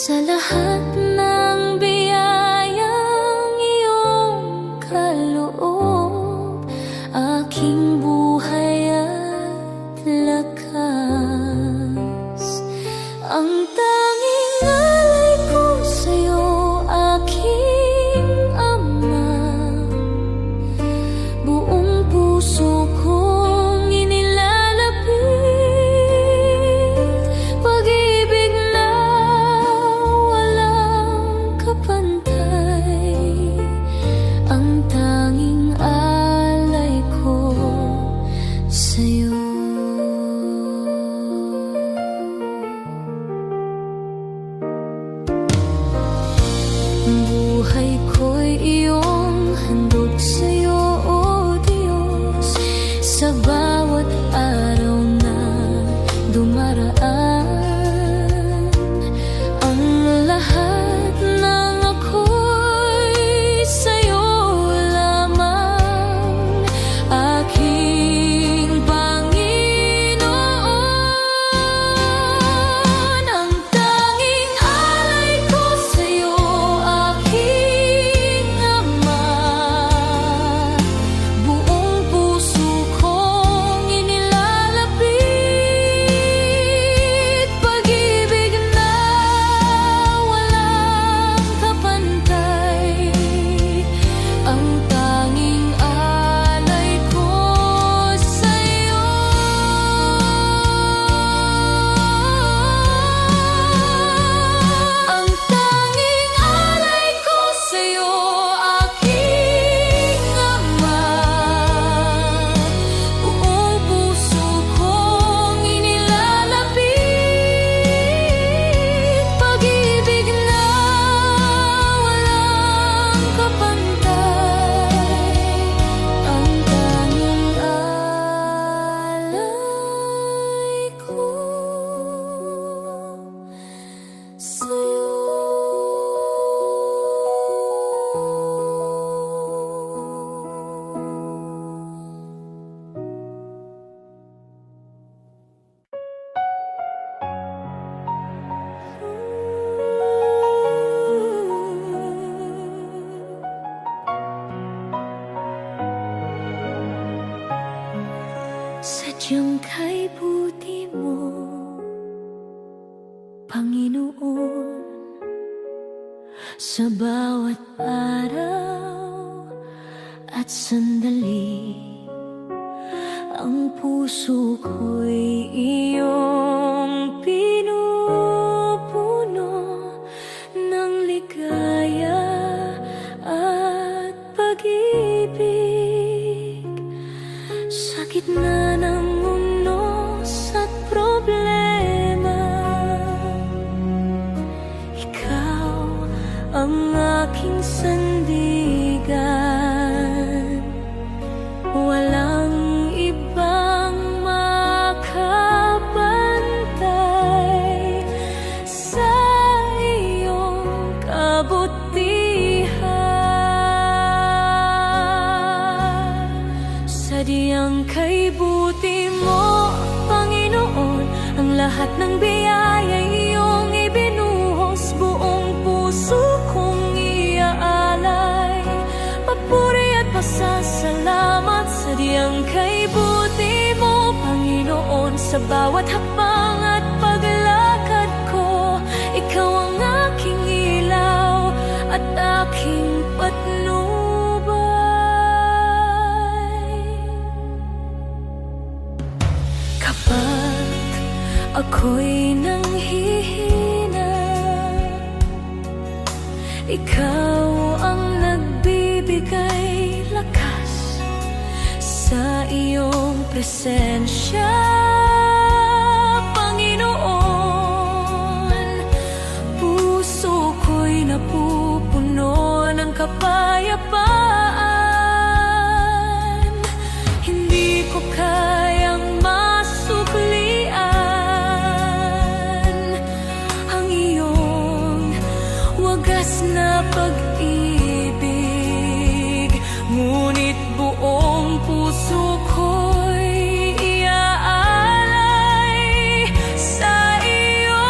sa lahat ng biyayang iyong kaloob, aking buhay at lakas. Ang tanging alay ko sa'yo, aking Ama, buong puso kong inilalapit, pag-ibig na walang kapantay, ang tanging alay ko sa'yo. Buhay ko'y iyong handog sa'yo, O Diyos, sa bawat araw na dumaraan. Ang lahat ng ako'y sa'yo lamang, aking Panginoon. Ang tanging alay ko sa'yo, aking Ama, buong puso kong inilalapit, pag-ibig na walang kapantay, ang tanging alay ko sa'yo. Ang tanging alay ko sa'yo, aking Ama, buong puso kong inilalapit, pag-ibig na walang kapantay, ang tanging alay ko sadyang kay buti mo, Panginoon, sa bawat araw at sandali. Ang puso ko'y iyong pinupuno ng ligaya at pag-ibig. Sa gitna ng unos at problema, ikaw ang aking sandigan. Walang ibang makapantay sa iyong kabutihan. Sadyang kay buti mo, Panginoon, ang lahat ng biyaya iyong ibinuhos, buong puso kong iaalay, papuri at pasasalamat. Sadyang kay buti mo, Panginoon, sa bawat hakbang at paglakad ko, ikaw ang aking ilaw at aking patnubay. Kapag ako'y nanghihina, ikaw ang nagbibigay lakas sa iyong presensya, Panginoon. Puso ko'y napupuno ng kapayapaan, hindi ko kayang masuklian ang iyong wagas na pag-ibig. Ngunit buong puso ko'y iaalay sa iyo,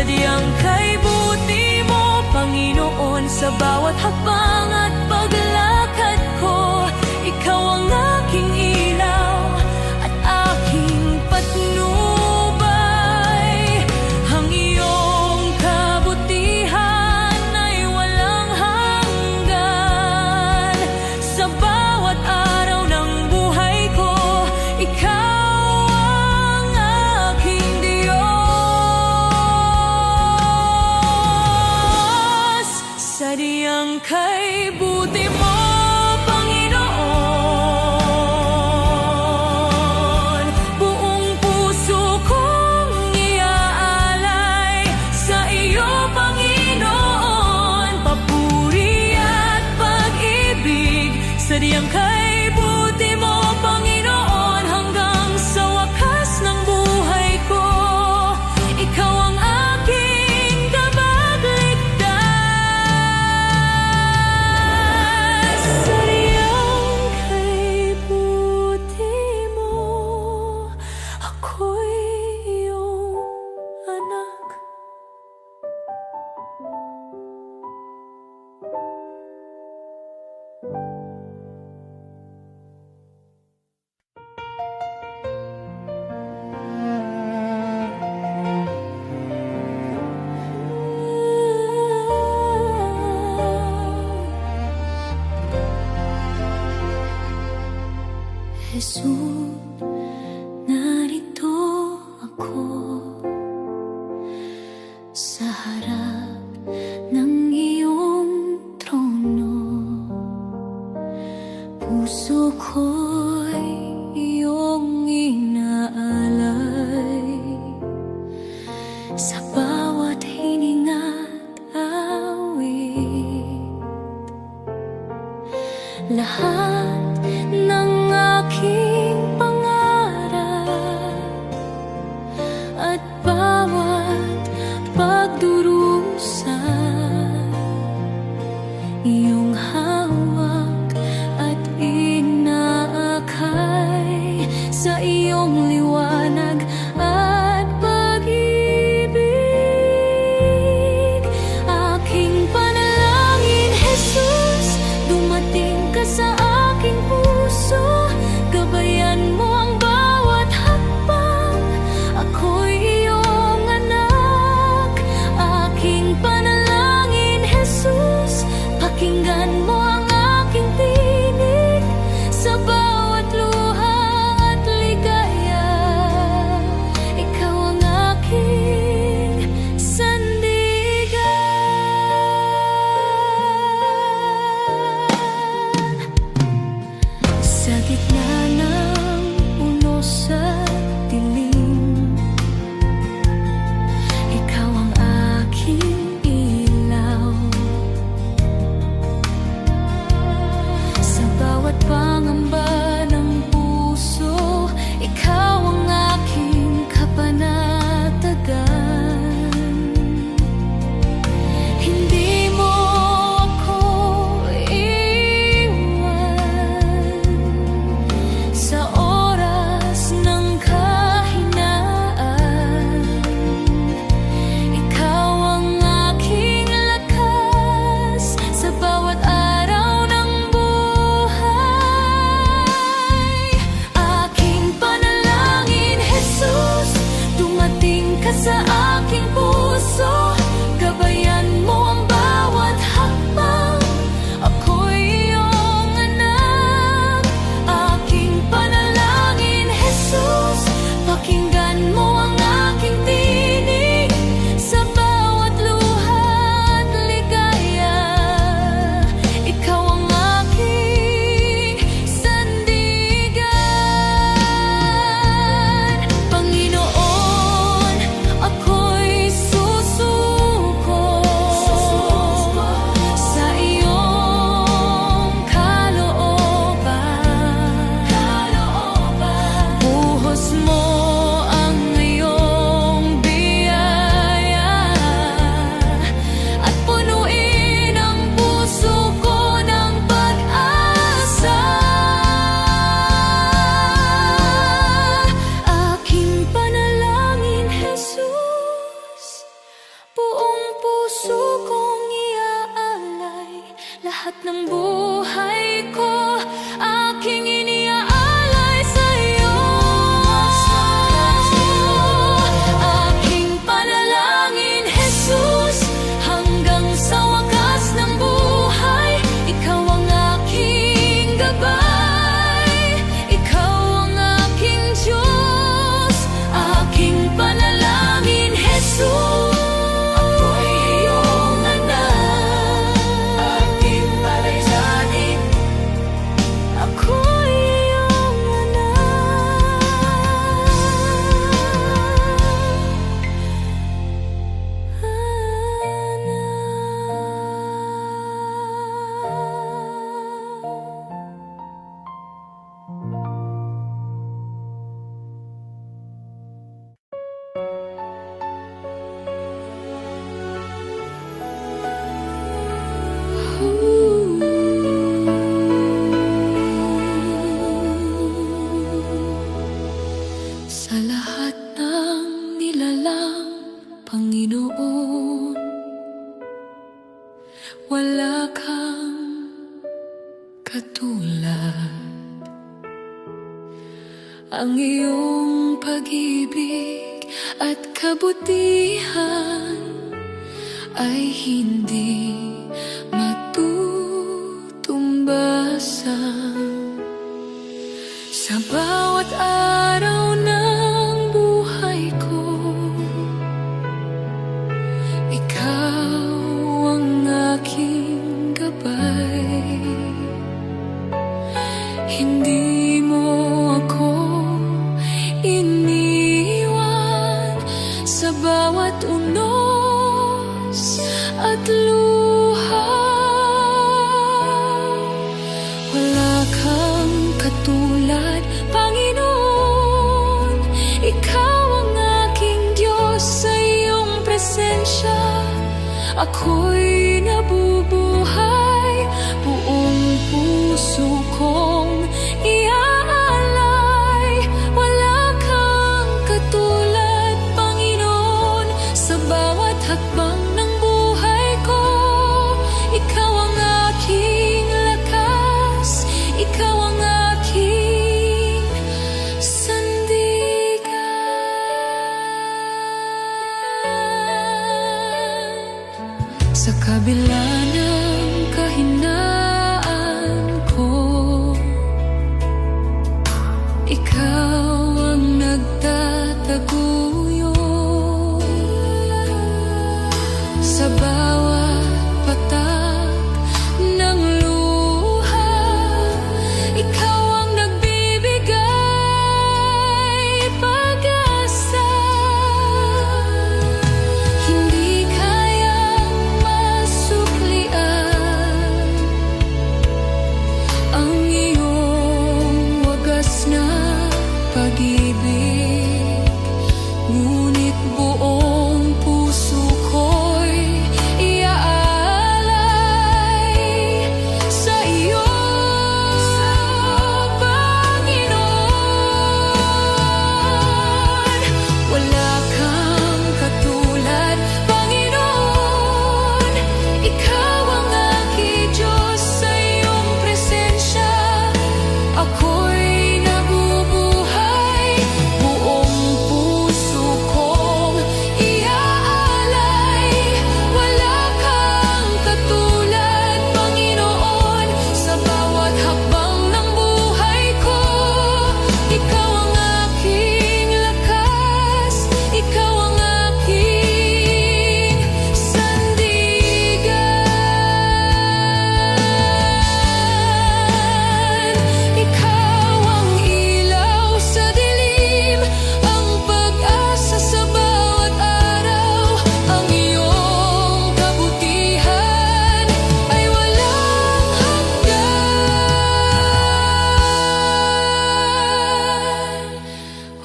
Sadyang kay buti mo, Panginoon, sa bawat hakbang at paglakad ko. Ikaw ang aking ilaw at aking patnubay. Ang iyong kabutihan ay walang hanggan. Sa bawat araw ng buhay ko, ikaw ang aking Diyos. Sadyang kay buti mo, Panginoon, buong puso kong iaalay sa iyo, Panginoon. Papuri at pag-ibig, sadyang kay buti mo, Panginoon, hanggang sa wakas ng buhay ko. Ikaw ang aking tagapagligtas. Sadyang kay buti mo, ako'y iyong anak. Jesus, narito ako sa harap ng iyong trono. Puso ko'y iyong inaalay sa bawat hininga't awit. Lahat ng aking pangarap at bawat pagdurusa, iyong hawak at inaakay sa iyong liwanag at pag-ibig. Aking panalangin, Jesus, dumating ka sa aking puso. Gabayan mo ang bawat hakbang, ako'y iyong anak. Aking panalangin, Jesus, pakinggan mo ang aking tinig sa bawat luha at ligaya. Ikaw ang aking sandigan. Sa gitna ng unos at dilim, ikaw ang aking ilaw. Sa bawat pangamba ng puso, ikaw ang aking kapanatagan. Hindi mo ako iwan sa oras ng kahinaan. Ikaw ang aking lakas sa bawat araw ng buhay. Aking panalangin, Jesus, dumating ka sa aking puso. Gabayan mo ang bawat hakbang, ako'y iyong anak. Aking panalangin, Jesus, pakinggan mo ang aking tinig sa bawat luha at ligaya. Ikaw ang aking sandigan. Panginoon, ako'y ang iyong pag-ibig at kabutihan ay hindi matutumbasan. Sa bawat araw ng buhay ko, ikaw ang aking gabay. Hindi mo ako iniwan sa bawat unos at luha. Wala kang katulad, Panginoon. Ikaw ang aking Diyos, sa iyong presensya ako'y nabubuhay. Buong puso kong iaalay. Wala kang katulad, Panginoon, sa bawat hakbang ng buhay ko. Ikaw ang aking lakas, ikaw ang aking sandigan. Sa kabila ng kahinaan ko, ikaw ang nagtataguyod. Sa bawat patak ng luha, ikaw ang nagbibigay pag-asa. Hindi kayang masuklian ang iyong wagas na pag-ibig. Ngunit buong puso ko'y iaalay sa iyo, Panginoon. Wala kang katulad, Panginoon. Ikaw ang aking Diyos, sa iyong presensya ako'y nabubuhay. Buong puso kong iaalay. Wala kang katulad, Panginoon, sa bawat hakbang ng buhay ko. Ikaw ang aking lakas, ikaw ang aking sandigan. Ikaw ang ilaw sa dilim, ang pag-asa sa bawat araw. Ang iyong kabutihan ay walang hanggan.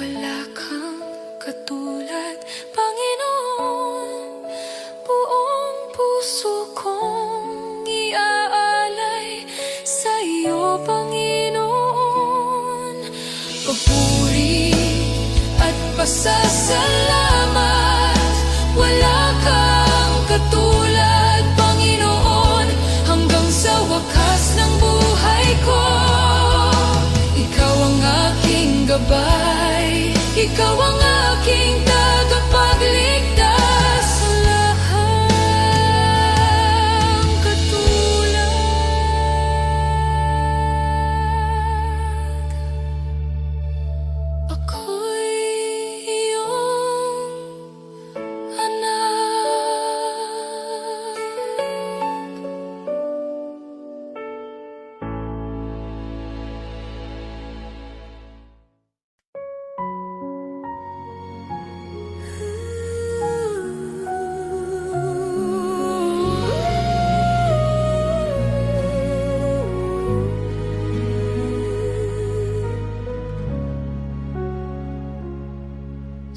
Wala kang katulad, Panginoon. Buong puso kong iaalay sa iyo, Panginoon. Papuri at pasasalamat. Wala kang katulad, Panginoon, hanggang sa wakas ng buhay ko. Ikaw ang aking gabay, ikaw ang aking tagapagligtas. Wala kang katulad. Ako'y iyong anak.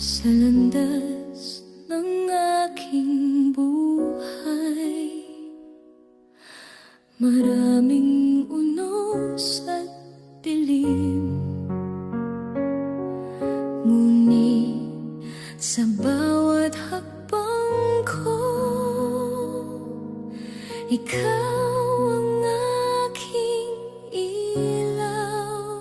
Sa landas ng aking buhay, maraming unos at dilim. Ngunit sa bawat hakbang ko, ikaw ang aking ilaw.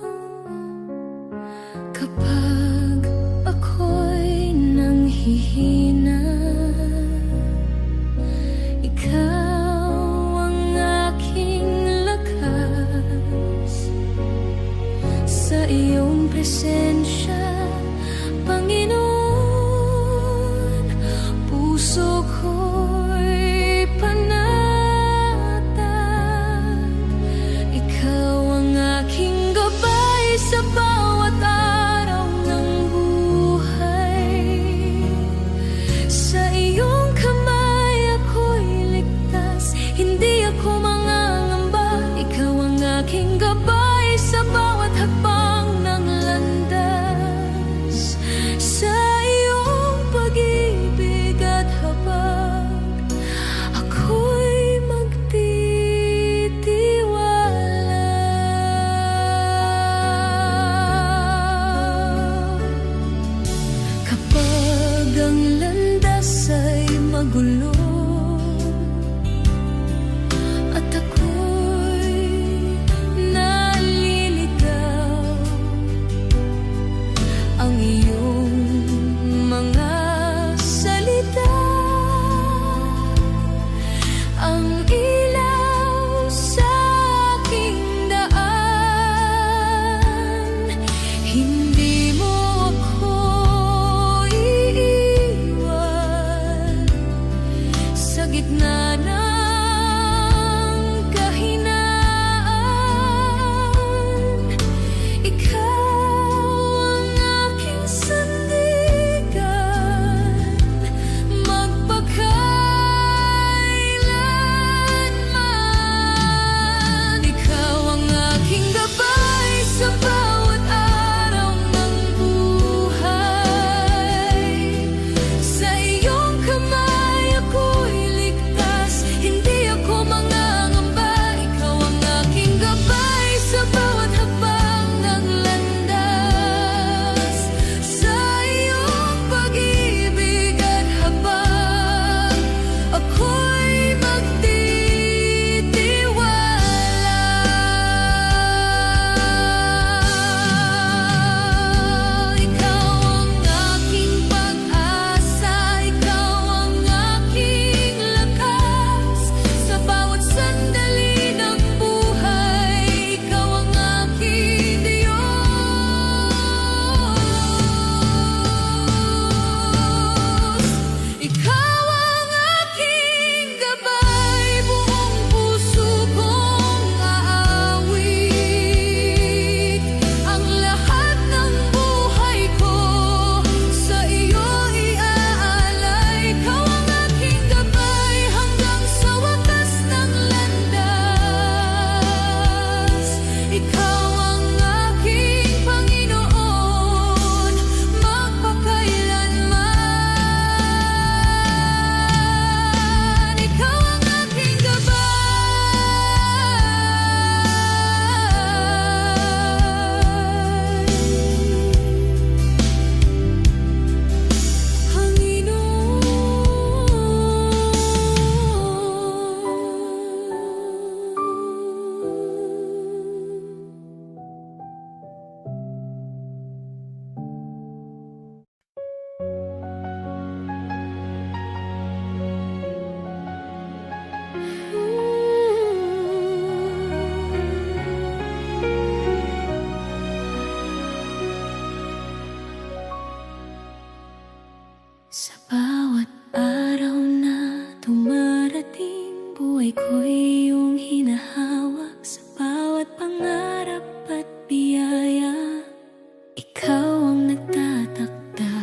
magulo, at ako'y naliligaw. Ang iyong mga salita, ang ilaw sa aking daan. Hindi mo ako iiwan sa gitna ng kahinaan. Ikaw ang aking sandigan, magpakailanman. Ikaw ang aking gabay sa bawat araw ng buhay. Sa iyong kamay ako'y ligtas, hindi ako mangangamba. Ikaw ang aking gabay sa bawat hakbang ng landas. Sa iyong pag-ibig at habang ako'y magtitiwala. Ikaw ang aking pag-asa, ikaw ang aking lakas. Sa bawat sandali ng buhay, ikaw ang aking Diyos. Ikaw ang aking gabay, buong puso kong aawit. Ang lahat ng buhay ko sa iyo iaalay. Ikaw ang aking gabay hanggang sa wakas ng landas. Ikaw ang aking Panginoon, magpakailanman. Ikaw ang aking Sa bawat araw na dumarating, buhay ko'y iyong hinahawak. Sa bawat pangarap at biyaya, ikaw ang nagtatakda.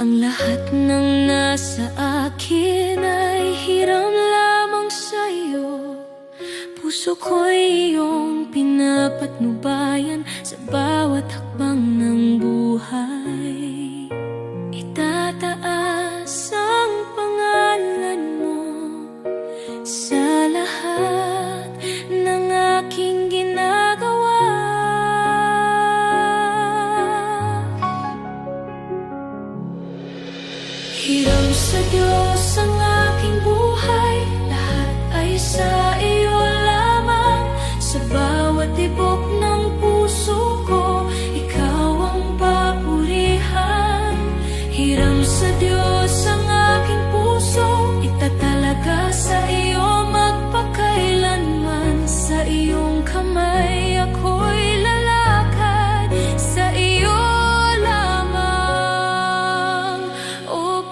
Ang lahat ng nasa akin ay hiram lamang sa iyo. Puso ko'y iyong pinapatnubayan sa bawat hakbang ng buhay. Itataas ang pangalan mo sa lahat ng aking ginagawa. Hiram sa Diyos ang aking buhay, lahat ay sa iyo lamang. Sa bawat tibok ng puso ko, ikaw ang papurihan. Hiram sa Diyos ang aking puso, itatalaga sa iyo magpakailanman. Sa iyong kamay ako'y lalakad, sa iyo lamang, O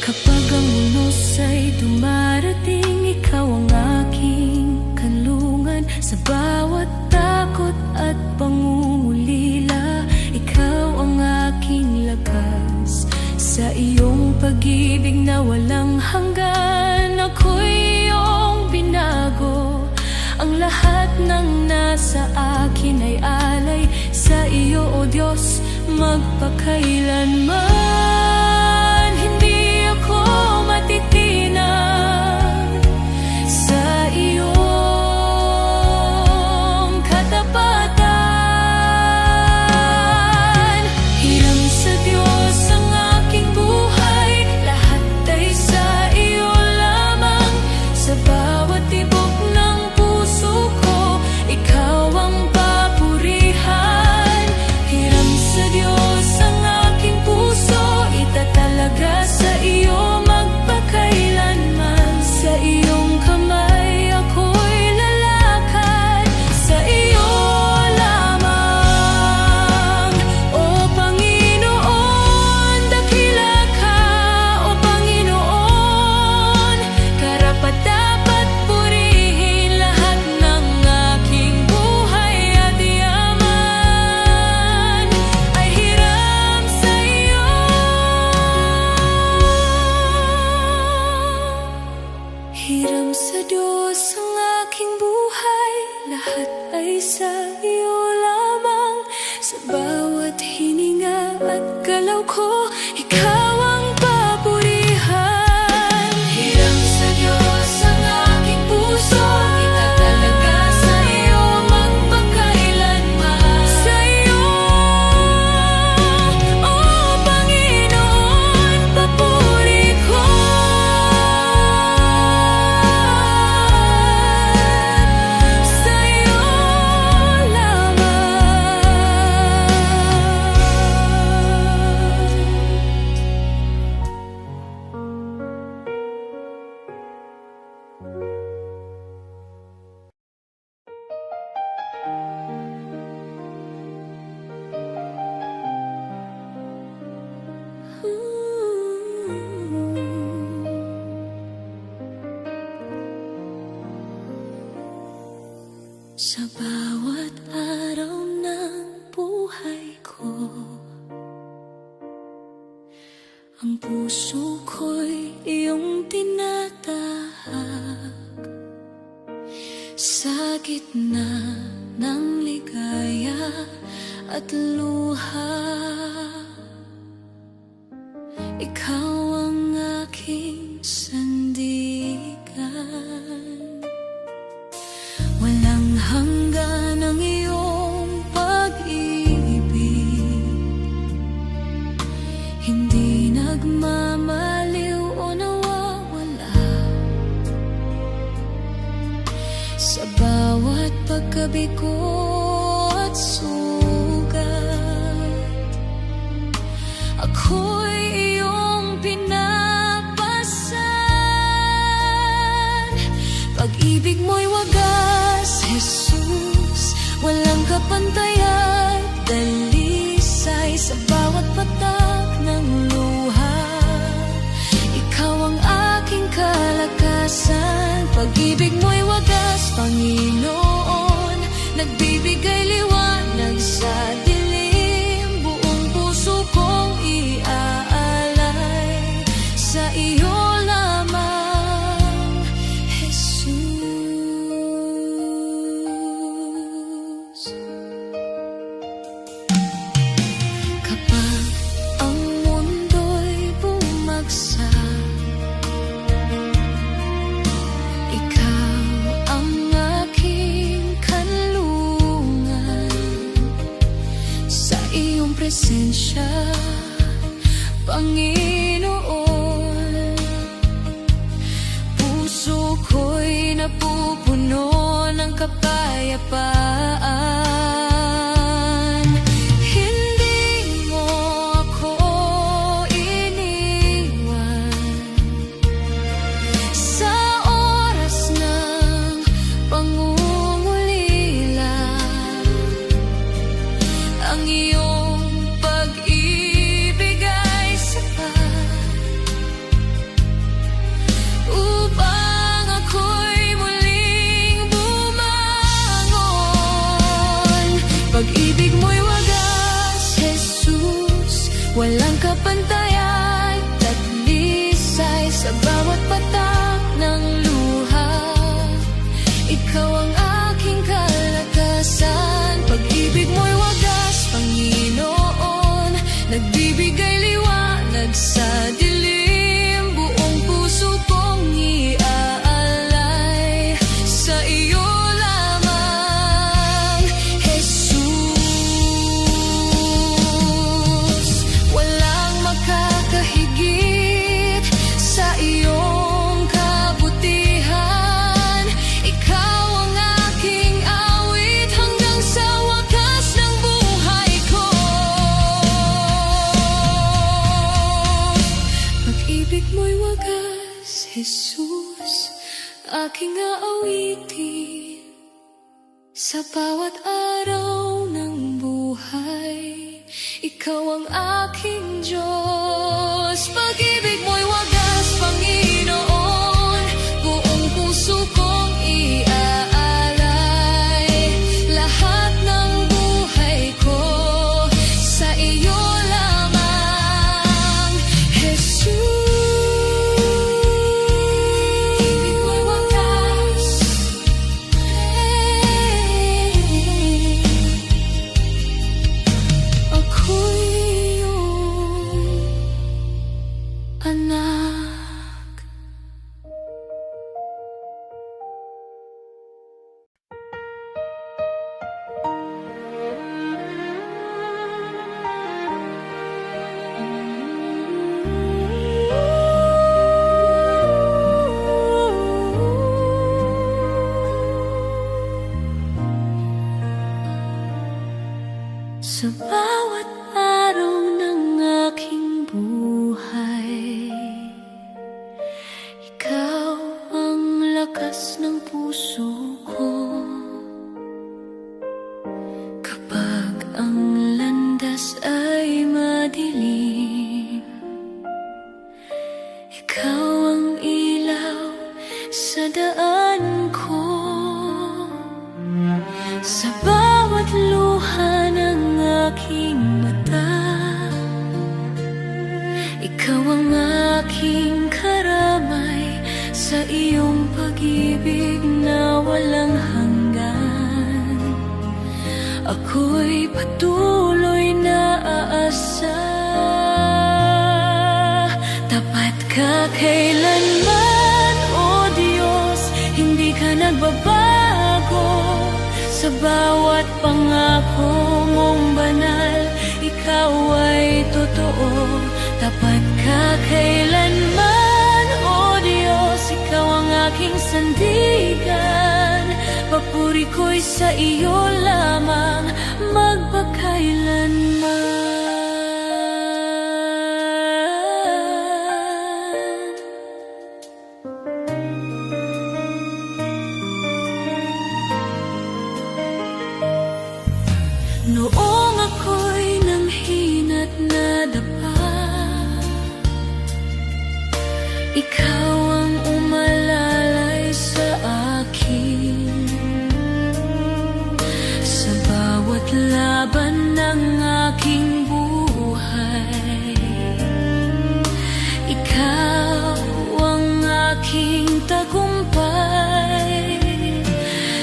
Kapag ang unos ay dumarating, ikaw ang aking kanlungan. Sa bawat takot at pangungulila, ikaw ang aking lakas. Sa iyong pag-ibig na walang hanggan, ako'y iyong binago. Ang lahat ng nasa akin ay alay sa iyo, O Diyos, magpakailanman. Hindi ako matitinag Sa bawat araw ng buhay ko, ang puso ko'y iyong tinatahak. Sa gitna ng ligaya at luha, ikaw ang aking sandigan. Walang hanggan ang iyong pag-ibig, hindi nagmamaliw o nawawala. Sa bawat pagkabigo at sugat, ako'y iyong pinapasan. Pag-ibig mo'y wagas, Jesus, walang kapantayan. Dalisay sa bawat patak ng luha, ikaw ang aking kalakasan. Pag-ibig mo'y wagas, Panginoon, nagbibigay liwanag sa dilim. Buong puso kong iaalay sa iyo lamang, Jesus. Kapag ang mundo'y bumagsak, ikaw ang aking kanlungan. Sa iyong presensya, Panginoon, puso ko'y napupuno ng kapayapaan. Hindi mo ako iniwan sa oras ng pangungulila. Ang iyong pag-ibig ay sapat upang ako'y muling bumangon. Pag-ibig mo'y wagas, Jesus, walang kapantayan. Tatlisay sa bawat patak ng luha, ikaw ang aking kalakasan. Pag-ibig mo'y wagas, Panginoon, nagbibigay liwanag sa dilim. Buong puso kong iaalay sa iyo lamang, Jesus. Walang makakahigit sa iyong kabutihan. Ikaw ang aking awit hanggang sa wakas ng buhay ko. Pag-ibig mo'y wagas, Jesus, aking aawitin sa bawat araw ng buhay. Ikaw ang aking Diyos. Pag-ibig mo'y wagas, Panginoon, buong puso kong iaalay. Lahat ng buhay ko sa iyo lamang, Jesus. Pag-ibig mo'y wagas, ako'y iyong anak. Sa bawat araw ng aking buhay, ikaw ang lakas ng puso ko. Kapag ang landas ay madilim, ikaw ang ilaw sa daan ko. sa iyong pag-ibig na walang hanggan. Ako'y patuloy na aasa. Tapat ka kailanman, O Diyos, hindi ka nagbabago. Sa bawat pangako mong banal, ikaw ay totoo. Tapat ka kailanman, O Diyos, ikaw ang aking sandigan. Papuri ko'y sa iyo lamang magpakailanman. Noong ako'y nanghina't nadapa, ikaw ang umalalay sa akin. Sa bawat laban ng aking buhay, ikaw ang aking tagumpay.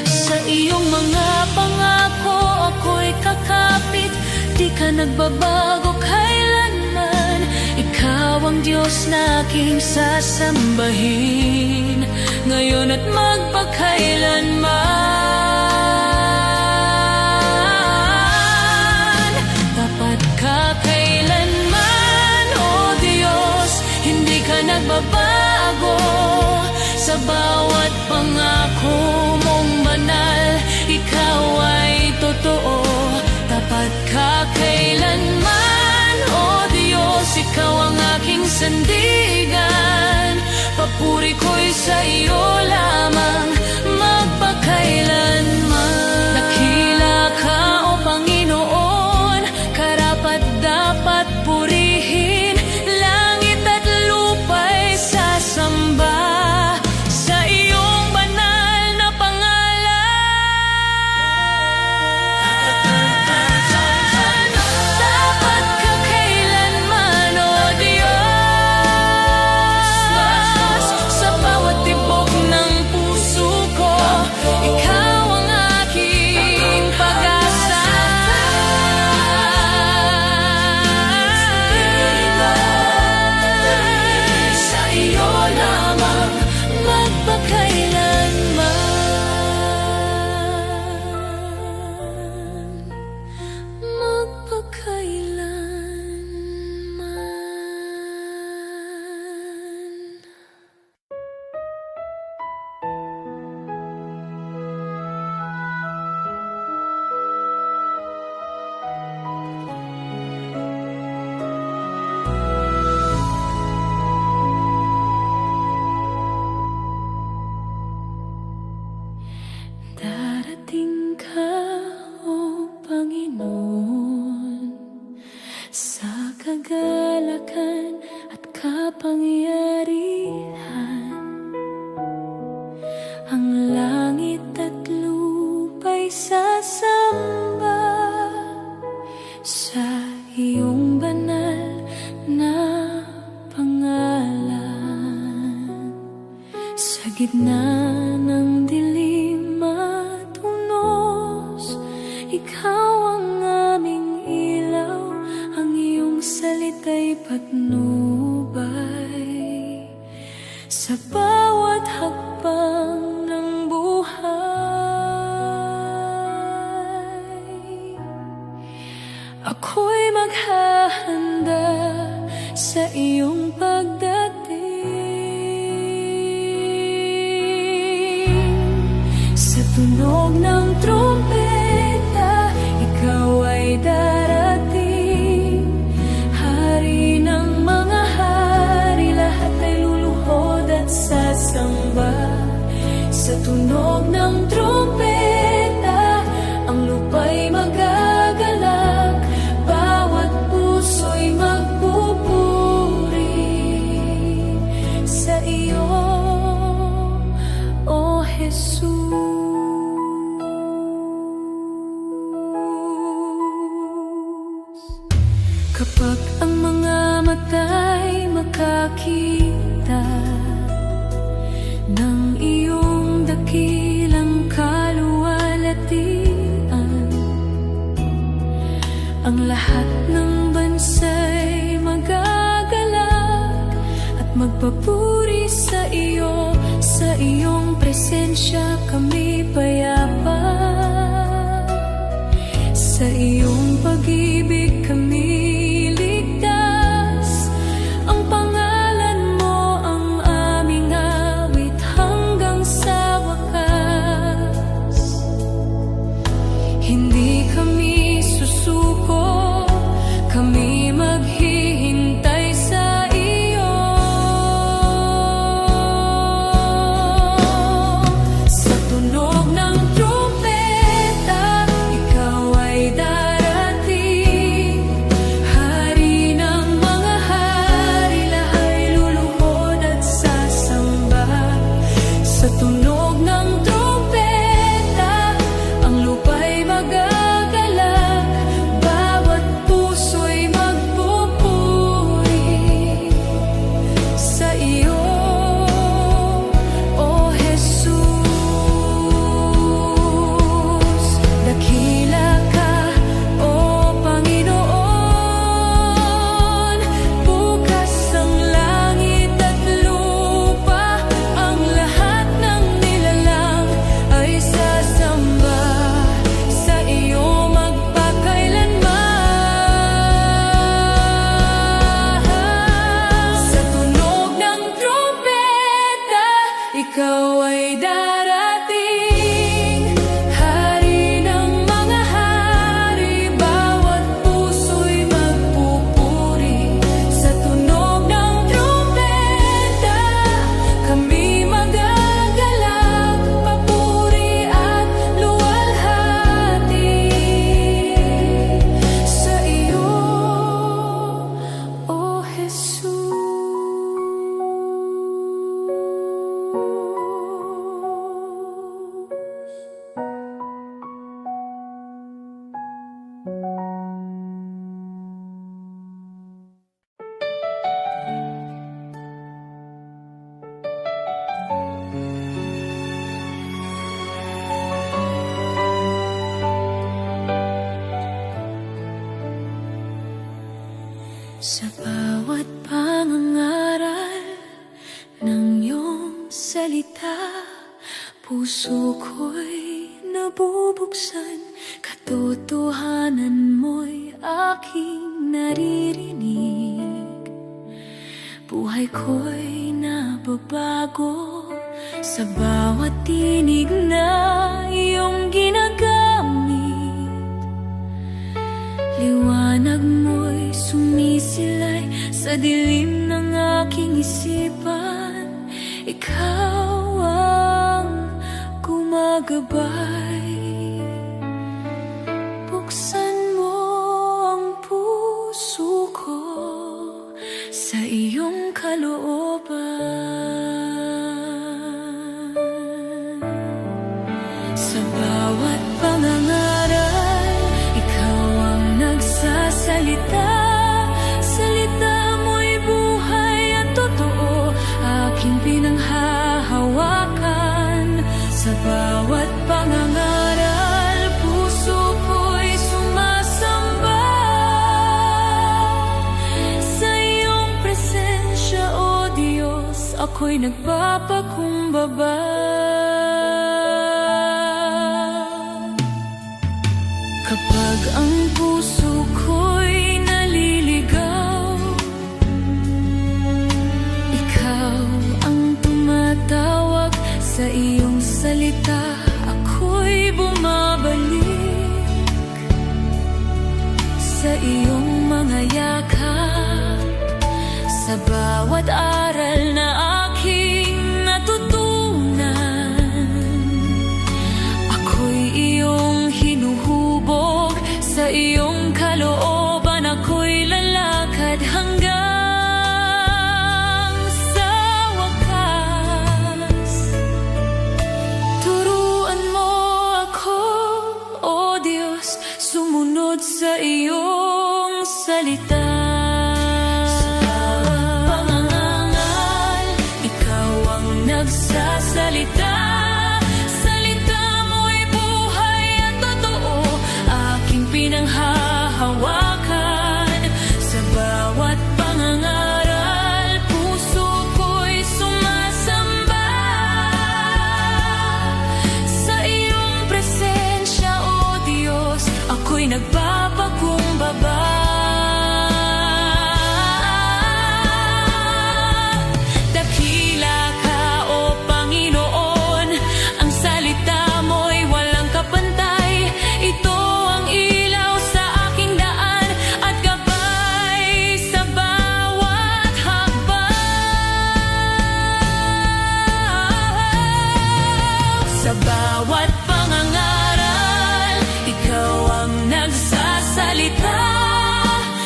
Sa iyong mga pangako ako'y kakapit, di ka nagbabago kailanman. Ikaw ang Diyos na aking sasambahin, ngayon at magpakailanman. Tapat ka kailanman, O Diyos, hindi ka nagbabago. Sa bawat pangako mong banal, ikaw ay totoo. Tapat ka kailanman, O Diyos, ikaw ang aking sandigan. Papuri ko'y sa iyo lamang magpakailanman. Dakila ka, O Panginoon, karapat dapat purihin. Langit at lupa'y sasamba sa iyong banal na pangalan. Tapat ka kailanman, O Diyos, sa bawat tibok ng puso ko, ikaw ang aking pag-asa. Sa iyo lamang magpakailanman. Magpakailanman. Darating ka, O Panginoon, sa kagalakan at kapangyarihan. Ang langit at lupa'y sasamba sa iyong banal na pangalan. Sa gitna ng dilim at unos, ikaw ang aming ilaw, ang iyong salita'y patnubay sa bawat hakbang ng buhay. Ako'y maghahanda sa iyong pagdating. Sa tunog ng trumpeta, ikaw ay darating. Hari ng mga hari, lahat ay luluhod at sasamba. Sa tunog ng trumpeta, ang lupa'y magagalak. Bawat puso'y magpupuri sa iyo, O Jesus. Kapag ang mga mata'y makakita Ang lahat ng bansa'y magagalak at magpapuri sa iyo. Sa iyong presensya kami payapa, sa iyong pag-ibig kami ligtas. Ang pangalan mo ang aming awit hanggang sa wakas. Hindi kami susuko, kami maghihintay sa iyo. Sa tunog ng trumpeta, ikaw ay darating. Hari ng mga hari, lahat luluhod at sasamba. Sa tunog ng trumpeta, ang lupa'y magagalak, bawat puso'y magpupuri sa iyo, O Jesus. Dakila ka, O Panginoon, bukas ang langit at lupa, ang lahat ng nilalang ay sasamba sa iyo magpakailanman. Sa tunog ng trumpeta, ikaw ay darating. Hari ng mga hari, bawat puso'y magpupuri sa tunog ng trumpeta. Kami magagalak, papuri at luwalhati sa iyo, O Jesus. Sa bawat pangangaral ng iyong salita, puso ko'y nabubuksan, katotohanan mo'y aking naririnig. Buhay ko'y nababago sa bawat tinig na iyong ginagamit. Liwanag mo'y sumisilay sa dilim ng aking isipan. Ikaw ang gumagabay. Buksan mo ang puso ko sa iyong kalooban. Sa bawat pangangaral, ikaw ang nagsasalita. Salita mo'y buhay at totoo, aking pinanghahawakan. Sa bawat pangangaral, puso ko'y sumasamba. Sa iyong presensya, O Diyos, ako'y nagpapakumbaba. Kapag ang puso ko'y naliligaw, ikaw ang tumatawag. Sa iyong salita, ako'y bumabalik. Sa iyong mga yakap, sa bawat aral na aking natutunan, ako'y iyong hinuhubog. Sa iyong kalooban, ako'y lalakad hanggang sa wakas. Turuan mo ako, O Diyos, sumunod sa iyong salita. Sa bawat pangangaral, ikaw ang nagsasalita. Salita mo'y buhay at totoo, aking pinanghahawakan. bawat pangangaral, ikaw ang nagsasalita.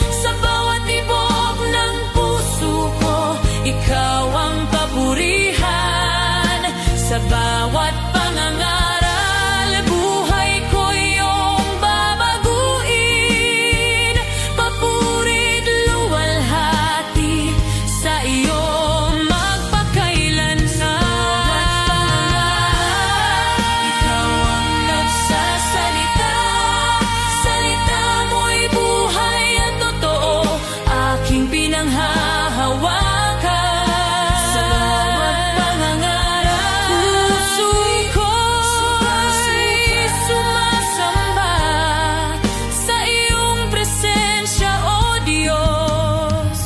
Sa bawat tibok ng puso ko, ikaw ang papurihan. Sa bawat pangangaral, buhay ko iyong babaguin. Papuri't luwalhati sa iyo magpakailanman. Ikaw ang nagsasalita, salita mo'y buhay at totoo, aking pinanghahawakan. Sa bawat pangangaral, puso ko'y sumasamba sa iyong presensya, O Diyos.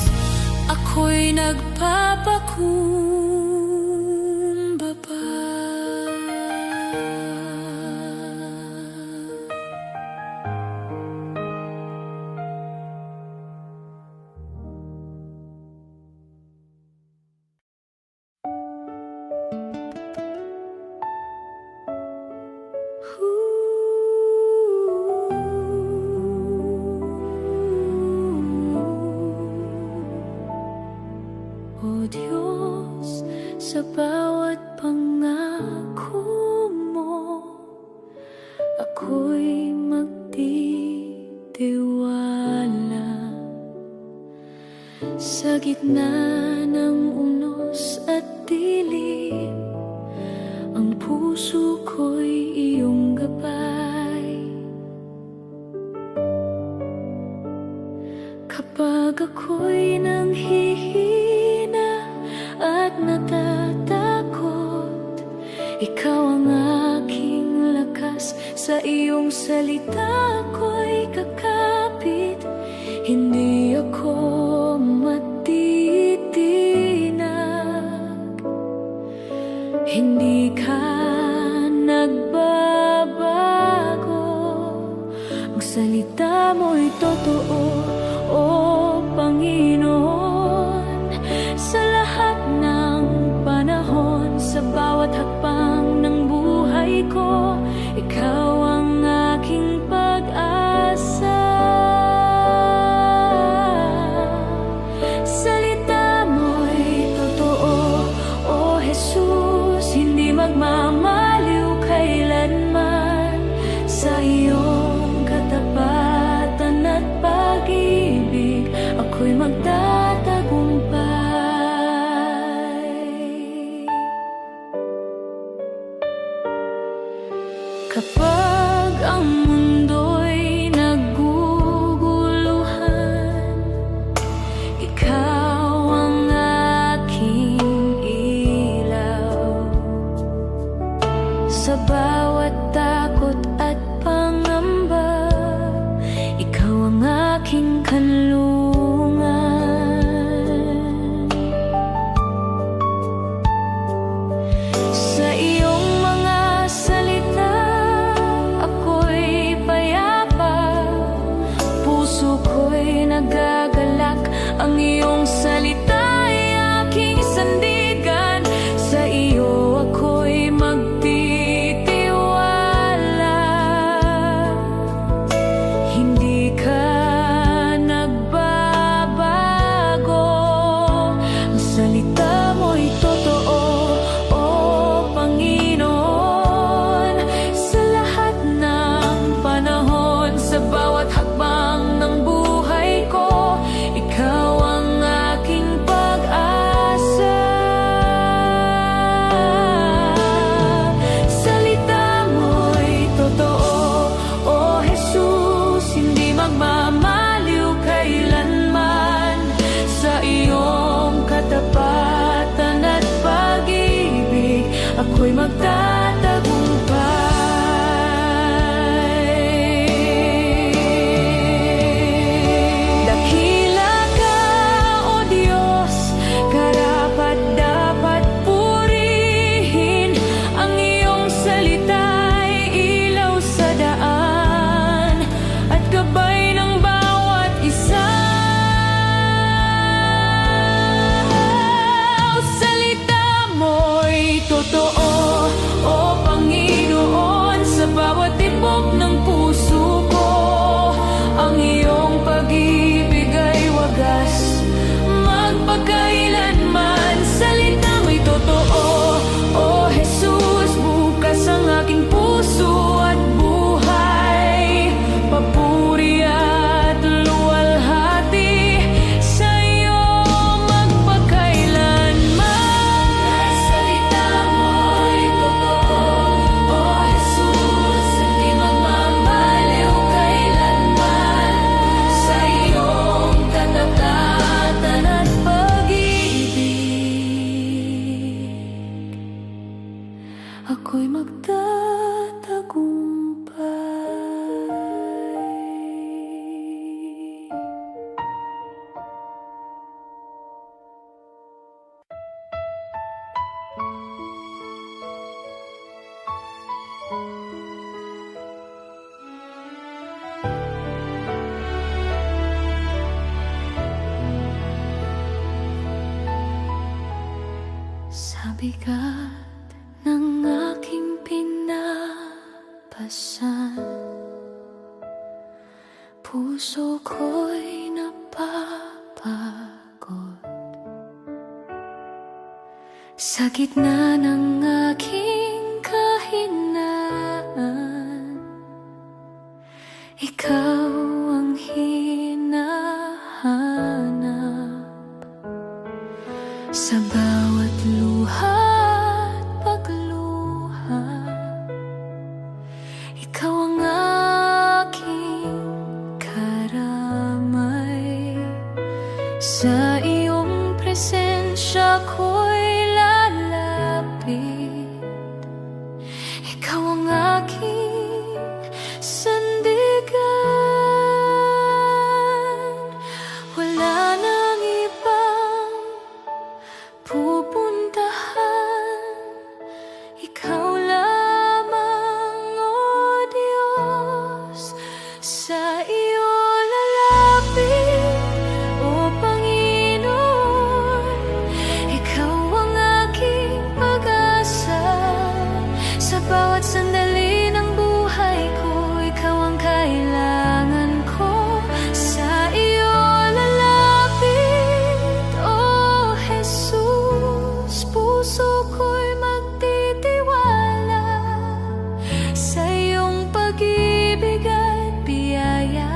Ako'y nagpapakumbaba. O Diyos, sa bawat pangako mo, ako'y magtitiwala. Sa gitna ng unos at dilim, ang puso ko'y iyong gabay. Kapag ako'y nanghihina at natatakot, ikaw ang aking lakas. Sa iyong salita ko'y kakapit, hindi ako matitinag. Hindi ka nagbabago, ang salita mo'y totoo, O Panginoon. Sa lahat ng panahon, sa bawat hakbang ng buhay ko, ikaw ang aking pag-asa. Salita mo'y totoo, O Jesus, hindi magmamaliw kailanman. Sa iyong katapatan at pag-ibig, ako'y magtatagumpay. Kapag ang mundo'y naguguluhan, ikaw ang aking ilaw. Sa bawat takot at pangamba, ikaw ang aking kanlungan. Sa iyong mga salita, ako'y payapa, puso ko'y nagagalak. Ang iyong salita ay aking sandigan, sa iyo ako'y magtitiwala. Hindi ka nagbabago, ang salita mo'y totoo, O Panginoon. Sa lahat ng panahon, sa bawat hakbang ng buhay ko, ikaw ang aking pag-asa. Salita mo'y totoo, O Jesus, hindi magmamaliw kailanman. Sa iyong katapatan at pag-ibig, ako'y magtatagumpay. Dakila ka, O Diyos, karapat-dapat purihin. Ang iyong salita'y ilaw sa daan at gabay ng bawat isa. Salita mo'y totoo, ako'y magtatagumpay. Sa bigat ng aking pinapasan, puso ko'y napapagod. Sa gitna ng aking kahinaan, ikaw ang hinahanap. Sa bawat luha at pagluha, ikaw ang aking karamay. Sa iyong presensya ko'y lalapit, ikaw ang aking sandigan. Wala nang ibang pupuntahan, ikaw lamang, O Diyos. Sa iyo lalapit, O Panginoon. Ikaw ang aking pag-asa. Sa bawat sandali ng buhay ko, ikaw ang kailangan ko. Sa iyo lalapit, O Jesus. Puso ko'y magtitiwala sa iyong pag-ibig at biyaya.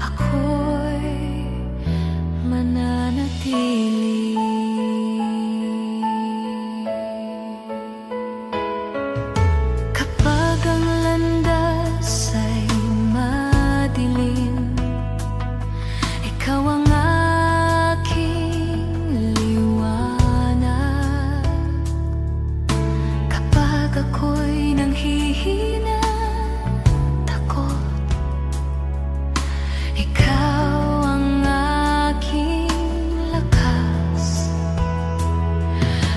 Ako'y mananatili. Kapag ang landas ay madilim, ikaw ang aking liwanag. Kapag ako'y nanghihina, takot, ikaw ang aking lakas.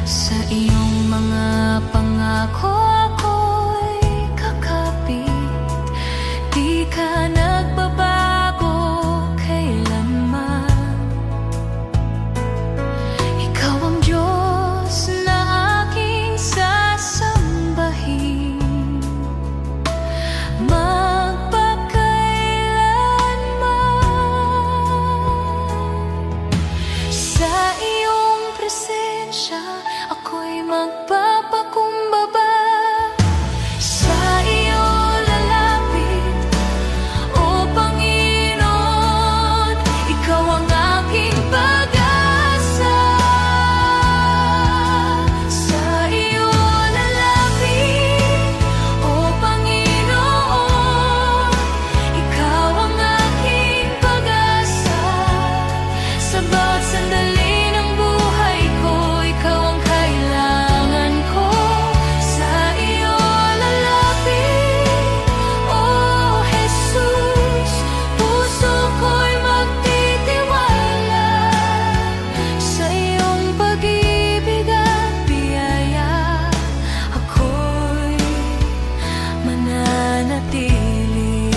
Sa iyong mga pangako ako'y kakapit. Di ka nagbabago kailanman. Ikaw ang Diyos na aking sasambahin magpakailanman. Sa iyong presensya ako'y magpapakumbaba. Sa iyo lalapit, O Panginoon. Ikaw ang aking pag-asa. Sa iyo lalapit, O Panginoon. Ikaw ang aking pag-asa. Sa bawat sandali ng buhay ko, ikaw ang kailangan ko. Sa iyo lalapit, O Jesus. Puso ko'y magtitiwala sa iyong pag-ibig at biyaya. Ako'y mananatili.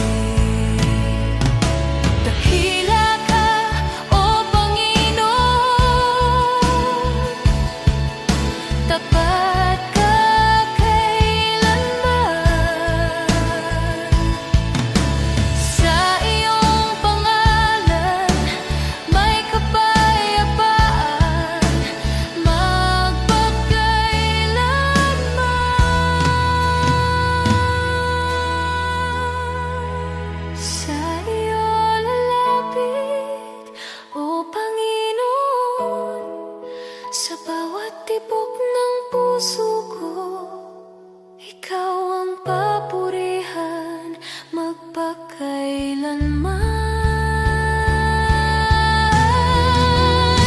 Dakila ka, O Panginoon. Tapat ka kailanman. Sa iyong pangalan may kapayapaan magpakailanman. Sa iyo lalapit, O Panginoon. Sa bawat tibok ng puso ko, ikaw ang papurihan magpakailanman.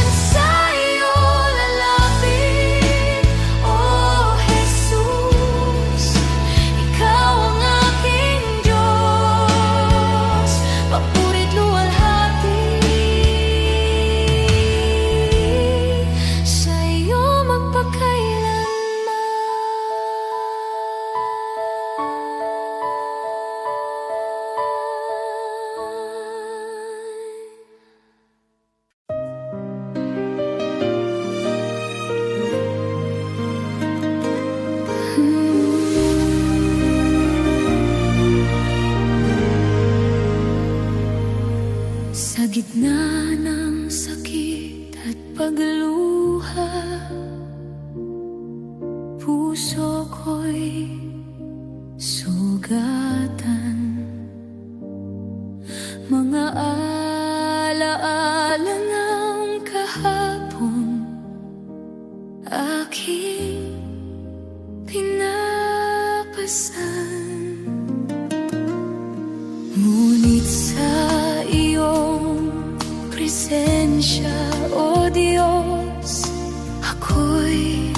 Sa iyo lalapit, O Jesus. puso ko'y sugatan. Mga alaala ng kahapon aking pinapasan. Ngunit sa iyong presensya, O Diyos, ako'y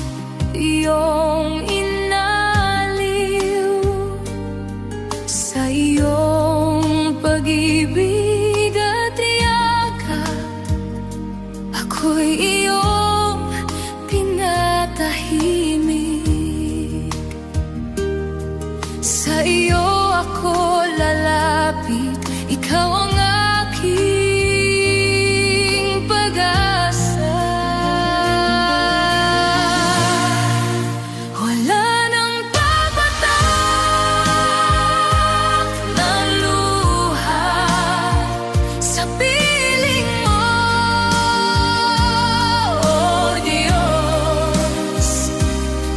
iyong inaliw. Sa iyong pag-ibig at yakap, ako'y iyong pinatahimik. Sa iyo ako lalapit, ikaw ang aking pag-asa. Wala nang papatak na luha sa piling mo, O Diyos.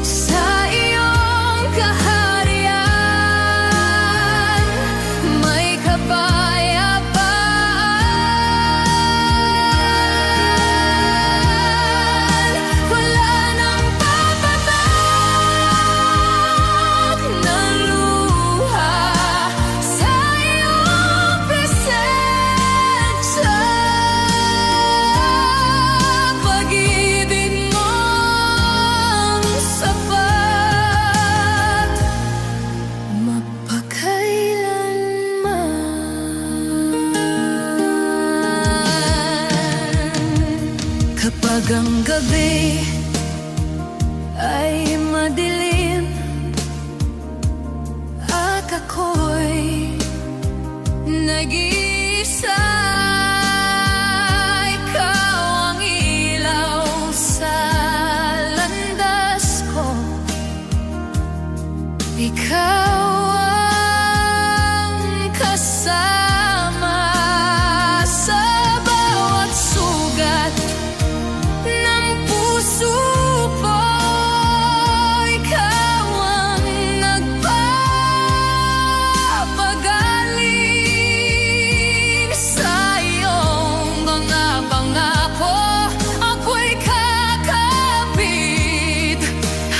Sa iyong kaharian may kapayapaan. Wala nang papatak na luha sa iyong presensya. Pag-ibig mong sapat magpakailanman. Kapag ang gabi ay madilim at ako'y nag-iisa, ikaw ang ilaw sa landas ko. Ikaw ang kasama sa bawat sugat ng puso ko. Ikaw ang nagpapagaling. Sa iyong mga pangako, ako'y kakapit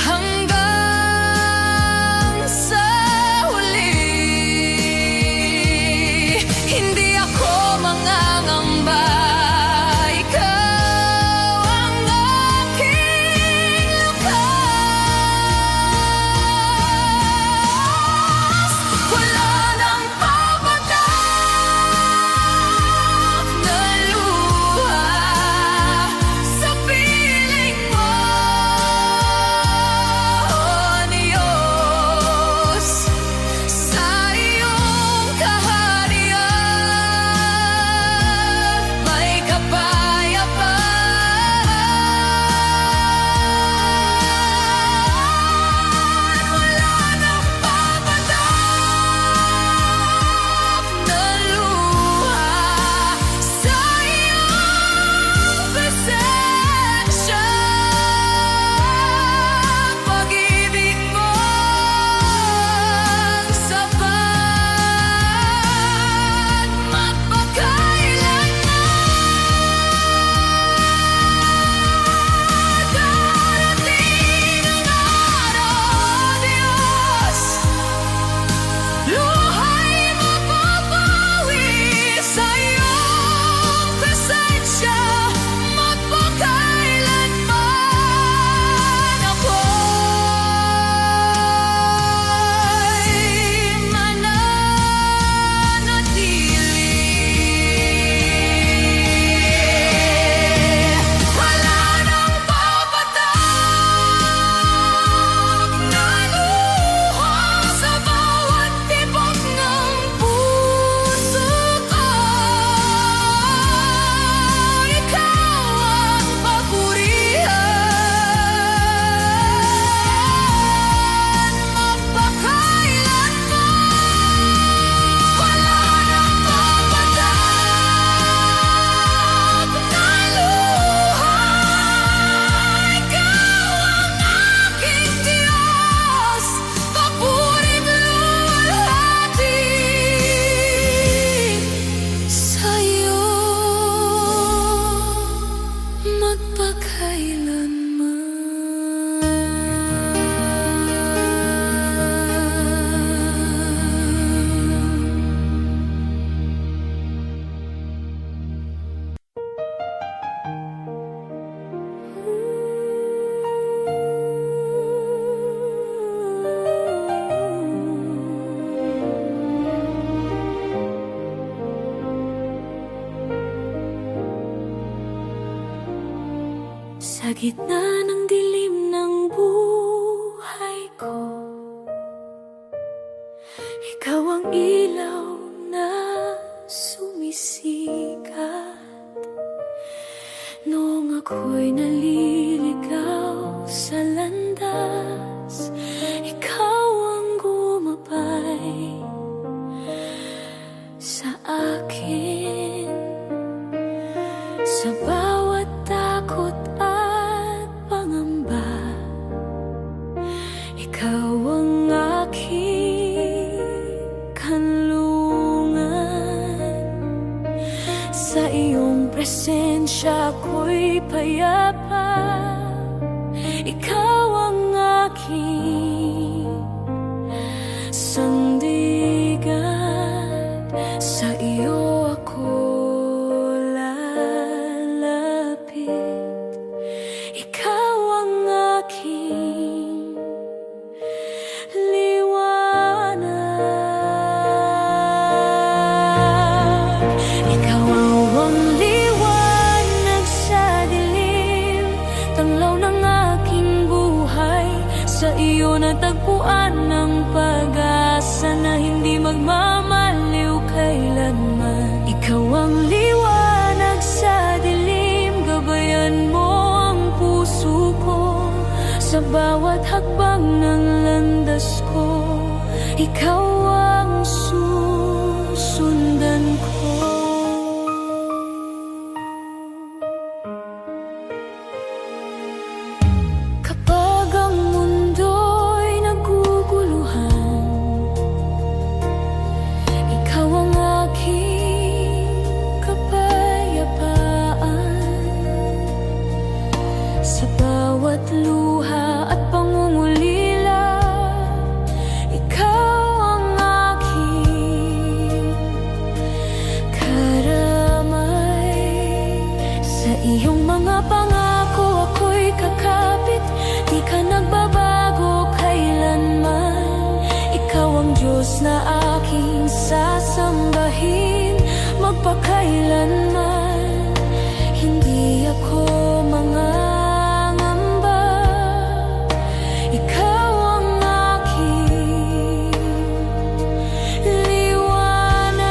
hanggang sa gitna ng dilim ng buhay ko, ikaw ang ilaw na sumisikat. Noong ako'y naliligaw sa landas, ikaw ang gumabay sa akin. Sa bawat takot at pangamba, ikaw ang aking kanlungan. Sa iyong presensya ako'y payapa, ikaw ang aking sandigan. Sa iyo ako lalapit, ikaw ang aking liwanag. Ikaw ang liwanag sa dilim, tanglaw ng aking buhay. Sa iyo natagpuan ng pag-asa na hindi magmamaliw kailanman. Ikaw ang liwanag sa dilim, gabayan mo ang puso ko. Sa bawat hakbang ng landas ko, ikaw ang susundan ko. Kapag ang mundo'y naguguluhan, ikaw ang aking kapayapaan. Sa bawat luha at pangungulila, ikaw ang aking karamay. Sa iyong mga pangako ako'y kakapit, di ka nagbabago kailanman. Ikaw ang Diyos na aking sasambahin magpakailanman. Hindi ako mangangamba, ikaw ang aking liwanag.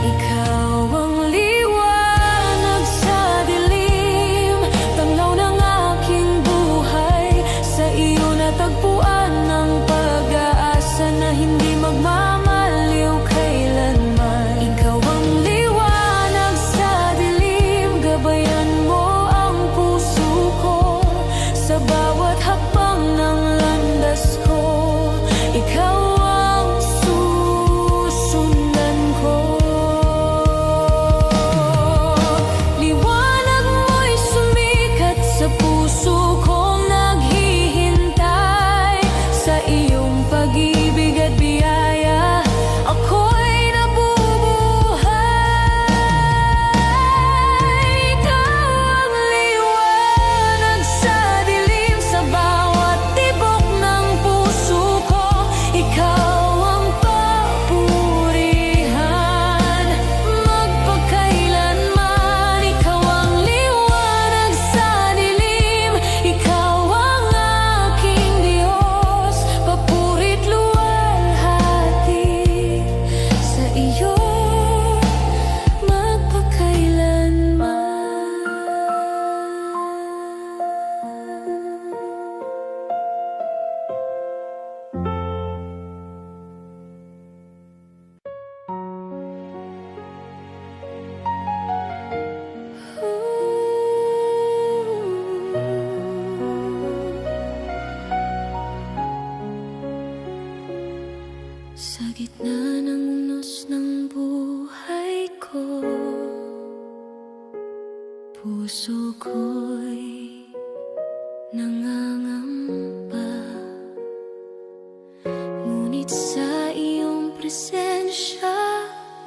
Ikaw ang liwanag sa dilim, tanglaw ng aking buhay. Sa iyo natagpuan ng pag-asa na hindi magmamaliw kailanman. Ikaw ang liwanag sa dilim, gabayan mo ang puso ko. Sa bawat hakbang ng landas ko, ikaw ang susundan ko. Liwanag mo'y sumikat sa puso kong naghihintay. Sa iyong pag-ibig at biyaya, ako'y nabubuhay. Ikaw ang liwanag sa dilim, sa bawat tibok ng puso ko. Ikaw ang papurihan magpakailanman. Ikaw ang liwanag sa dilim, ikaw ang aking Diyos. Papurit luwalhati sa iyo magpakailanman. Sa gitna ng unos ng buhay ko, puso ko'y nangangamba. Ngunit sa iyong presensya,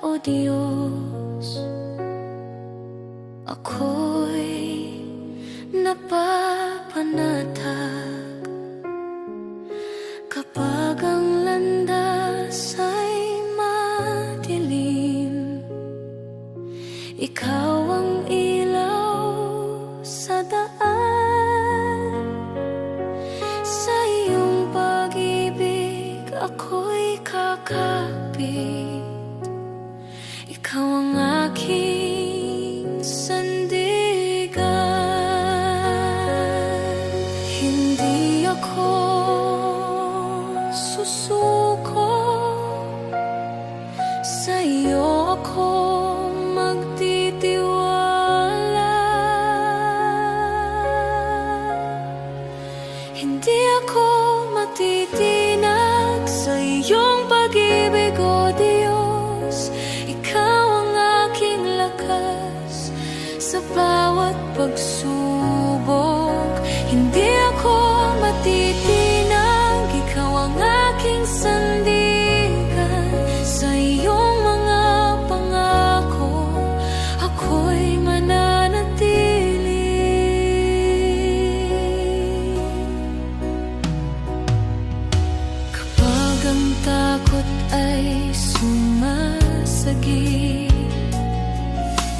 O Diyos, ako'y napapanatag. Kapag ang landas ay madilim, ikaw ang Hindi ako matitinag sa iyong pag-ibig, O Diyos. Ikaw ang aking lakas sa bawat pagsubok. Hindi ako matitinag, ikaw ang aking sandigan. Sa iyong mga pangako, ako'y mananatili. Kapag ang takot ay sumasagip,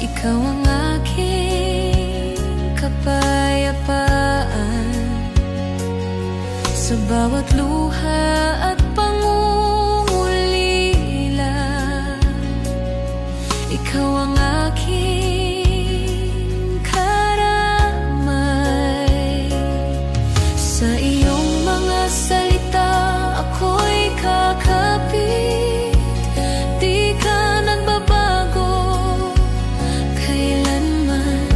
ikaw ang aking kapayapaan. Sa bawat luha at pangungulila, ikaw ang aking karamay. Sa iyong mga salita ako'y kakapit, di ka nagbabago kailanman.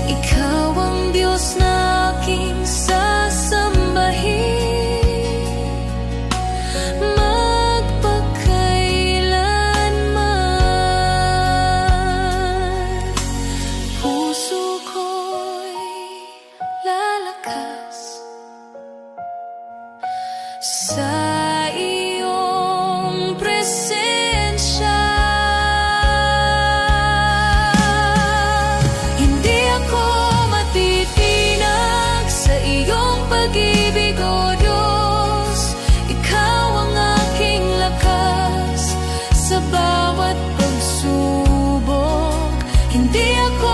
Ikaw ang Diyos na aking sasambahin magpakailanman. Puso ko'y lalakas sa iyong presensya. Hindi ako matitinag sa iyong pag-ibig, O Diyos. Ikaw ang aking lakas sa bawat pagsubok. Hindi ako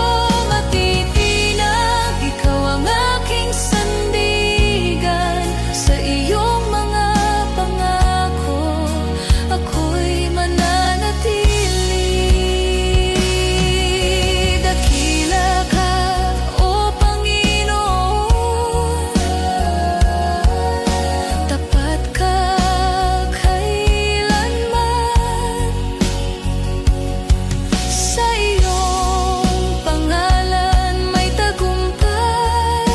matitinag, ikaw ang aking sandigan. Sa iyong mga pangako, ako'y mananatili. Dakila ka, O Panginoon, tapat ka kailanman. Sa iyong pangalan may tagumpay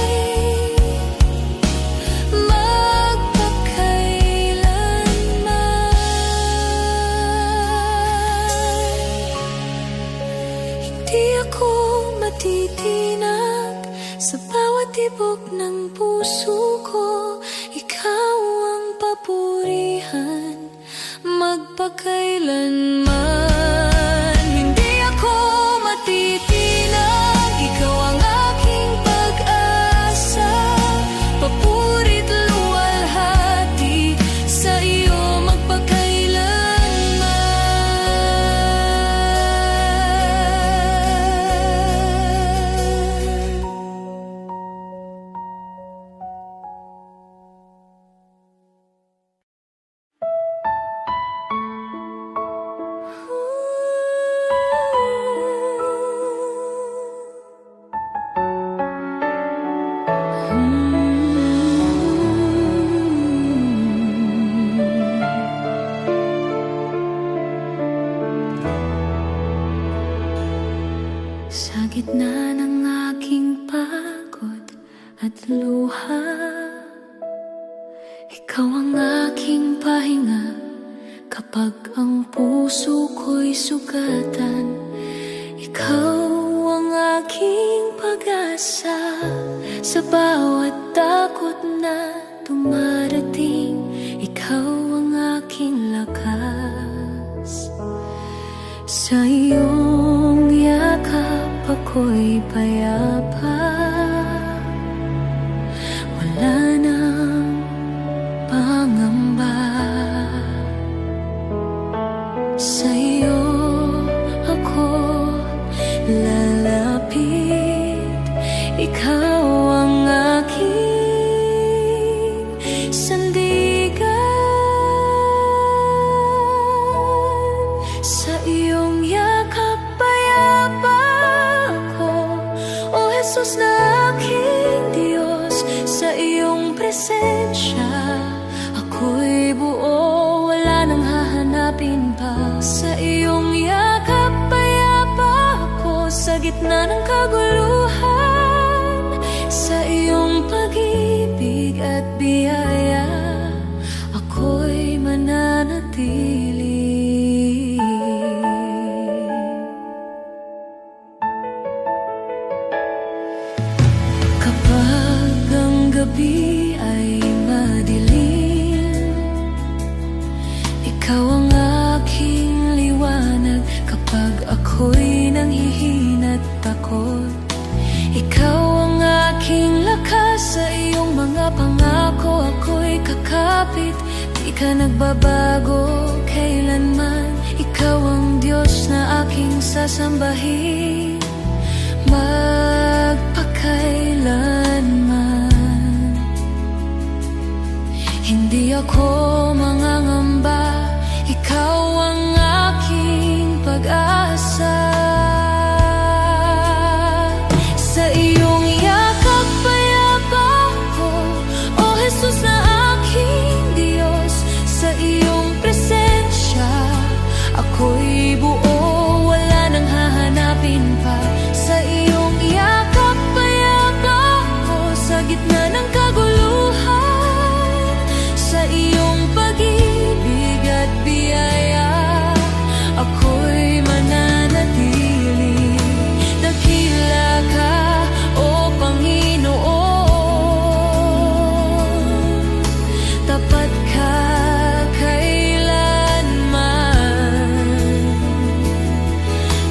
magpakailanman. Hindi ako matitinag sa bawat tibok ng puso ko. Ikaw ang papurihan magpakailanman. Hindi ako matitinag, ikaw ang aking pag-asa. Papurit luwalhati sa iyo sa gitna ng aking pagod at luha. Ikaw ang aking pahinga kapag ang puso ko'y sugatan. Ikaw ang aking pag-asa sa bawat takot na dumarating. Ikaw ang aking lakas. Sa iyong yakap ako'y payapa. Wala nang pangamba. Sa iyo ako lalapit. Ikaw ang aking sandigan. Sa iyong yakap payapa ako, O Jesus na aking Diyos. Sa iyong presensya ako'y buo, wala nang hahanapin pa. Sa iyong yakap payapa ako, sa gitna ng kaguluhan. Sa iyong pag-ibig at biyaya, ako'y mananatili. Kapag ang gabi ay madilim, ikaw ang aking liwanag. Kapag ako'y nanghihina't takot, ikaw ang aking lakas. Sa iyong mga pangako ako'y kakapit. Di ka nagbabago kailanman. Ikaw ang Diyos na aking sasambahin magpakailanman. Hindi ako mangangamba, ikaw ang aking pag-asa. Sa iyong yakap payapa ko, O Jesus na aking Diyos. Sa iyong presensya ako'y buo, wala nang hahanapin pa. Sa iyong yakap payapa ko, sa gitna ng kaguluhan. Sa iyong pag-ibig at biyaya, ako'y mananatili. Dakila ka, O Panginoon, tapat ka kailanman.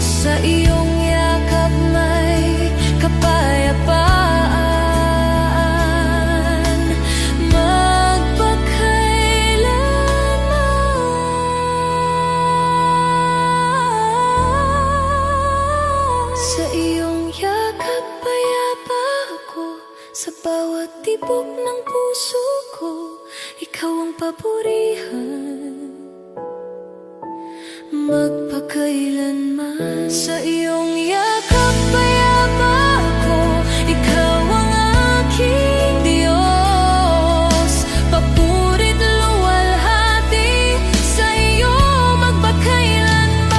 Sa iyong yakap may kapayapaan magpakailanman. Sa iyong yakap payapa ako, sa bawat tibok ng puso ko. Ikaw ang papurihan magpakailanman. Sa iyong yakap payapa ako, ikaw ang aking Diyos. Papurit luwalhati sa iyo magpakailanman.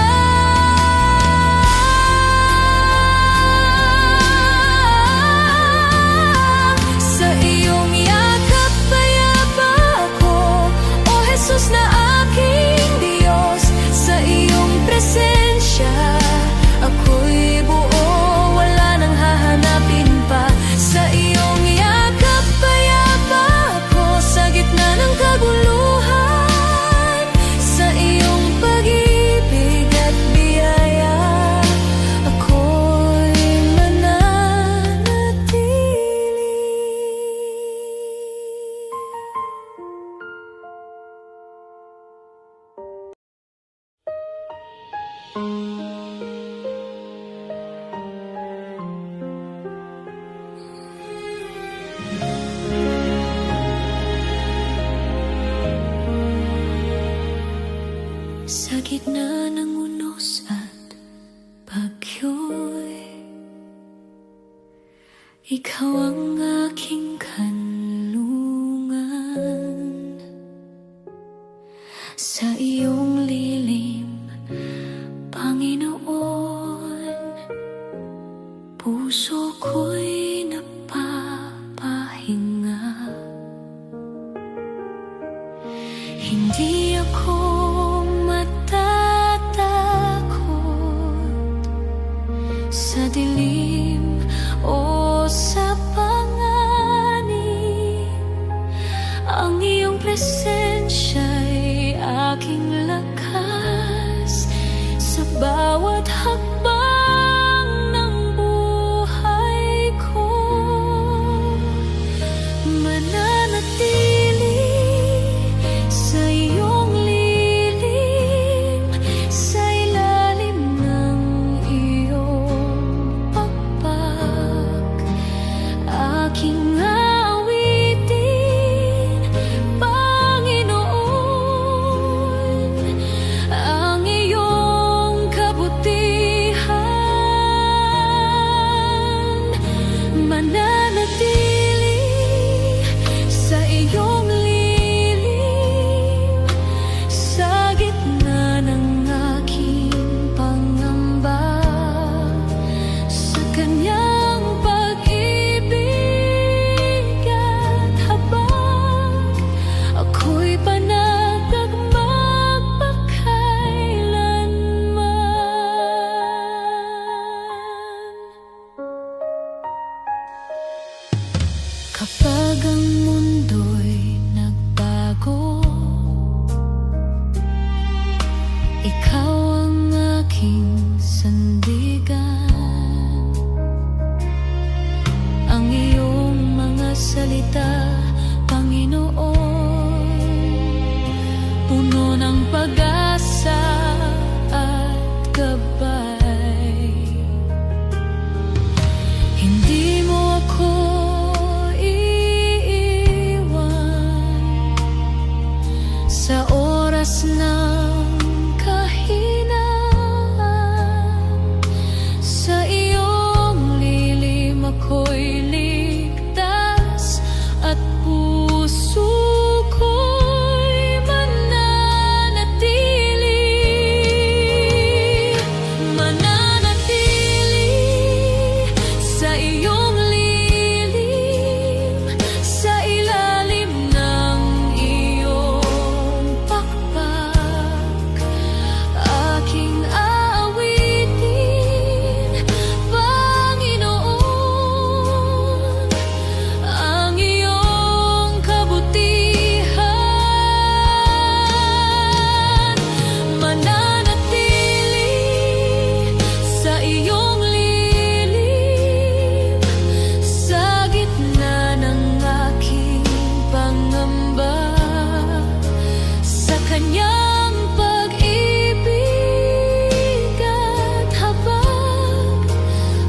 Sa iyong yakap payapa ako, O Jesus na aking Diyos. Sa iyong presensya ako'y buo, wala nang hahanapin pa. Sa iyong yakap payapa ako, sa gitna ng kaguluhan. Sa iyong pag-ibig at biyaya, ako'y mananatili. Sa gitna ng unos at bagyo'y ikaw ang aking kanlungan. Sa iyong lilim, Panginoon, puso ko'y napapahinga. Hindi ako matatakot sa dilim o sa panganib. Ang iyong presensya'y aking lakas sa bawat hakbang ng buhay ko. Mananatili sa iyong lilim, sa ilalim ng iyong pagpag. Aking awitin, Panginoon. Kapag ang mundo'y nagbago, ikaw ang aking sandigan. Ang iyong mga salita, Panginoon, puno ng pag-asa at gabay. Hindi mo ako iiwan sa oras ng kahinaan. Sa iyong lilim ako'y ligtas at puso ko'y mananatili. Mananatili sa iyong lilim, sa ilalim ng iyong pakpak. Aking aawitin, Panginoon, ang iyong kabutihan. Mananatili sa iyong lilim, sa gitna ng aking pangamba. Sa kanyang pag-ibig at habag,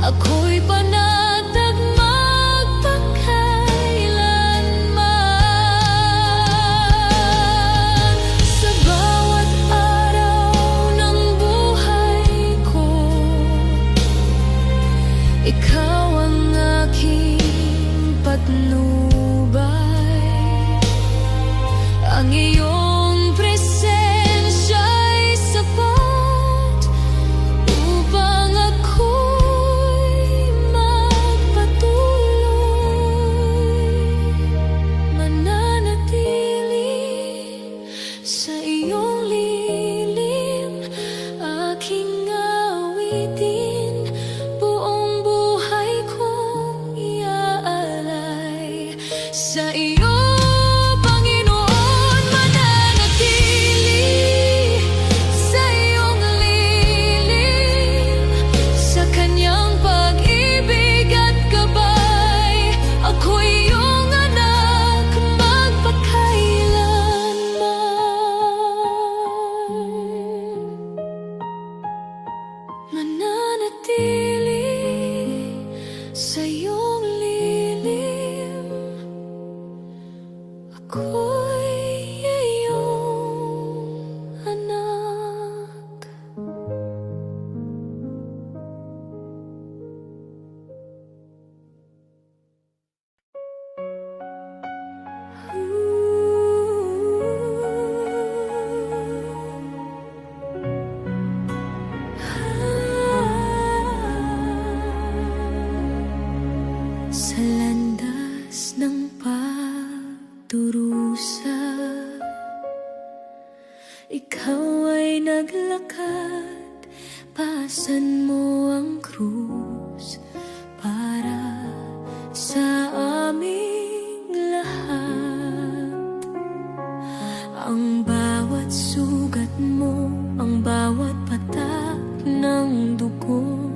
ako'y panatag magpakailanman. Sa bawat araw ng buhay ko, ikaw ang aking patnubay. Ang iyong presensya'y sapat upang ako'y magpatuloy. Mananatili sa iyong lilim, aking awitin, buong buhay kong iaalay sa iyo, Panginoon. Mananatili sa iyong lilim, sa kanyang pag-ibig at gabay. Ako'y iyong anak magpakailanman. Mananatili sa iyong lilim, ako'y iyong anak. Sa landas ng pagdurusa, ikaw ay naglakad, paasan mo ang krus para sa aming lahat. Ang bawat sugat mo, ang bawat patak ng dugo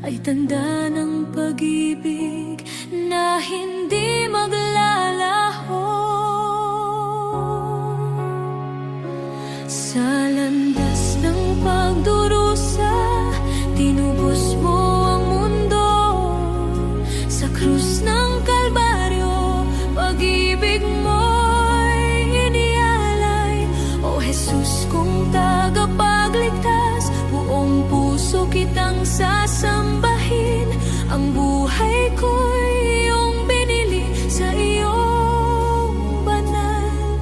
ay tanda ng pag-ibig na hindi maglalaho. Sa landas ng pagdurusa, tinubos mo ang mundo. Sa krus ng Kalbaryo, pag-ibig mo'y inialay. O Jesus kong tagapagligtas, buong puso kitang sasambahin. Ang buhay ko'y iyong binili sa iyong banal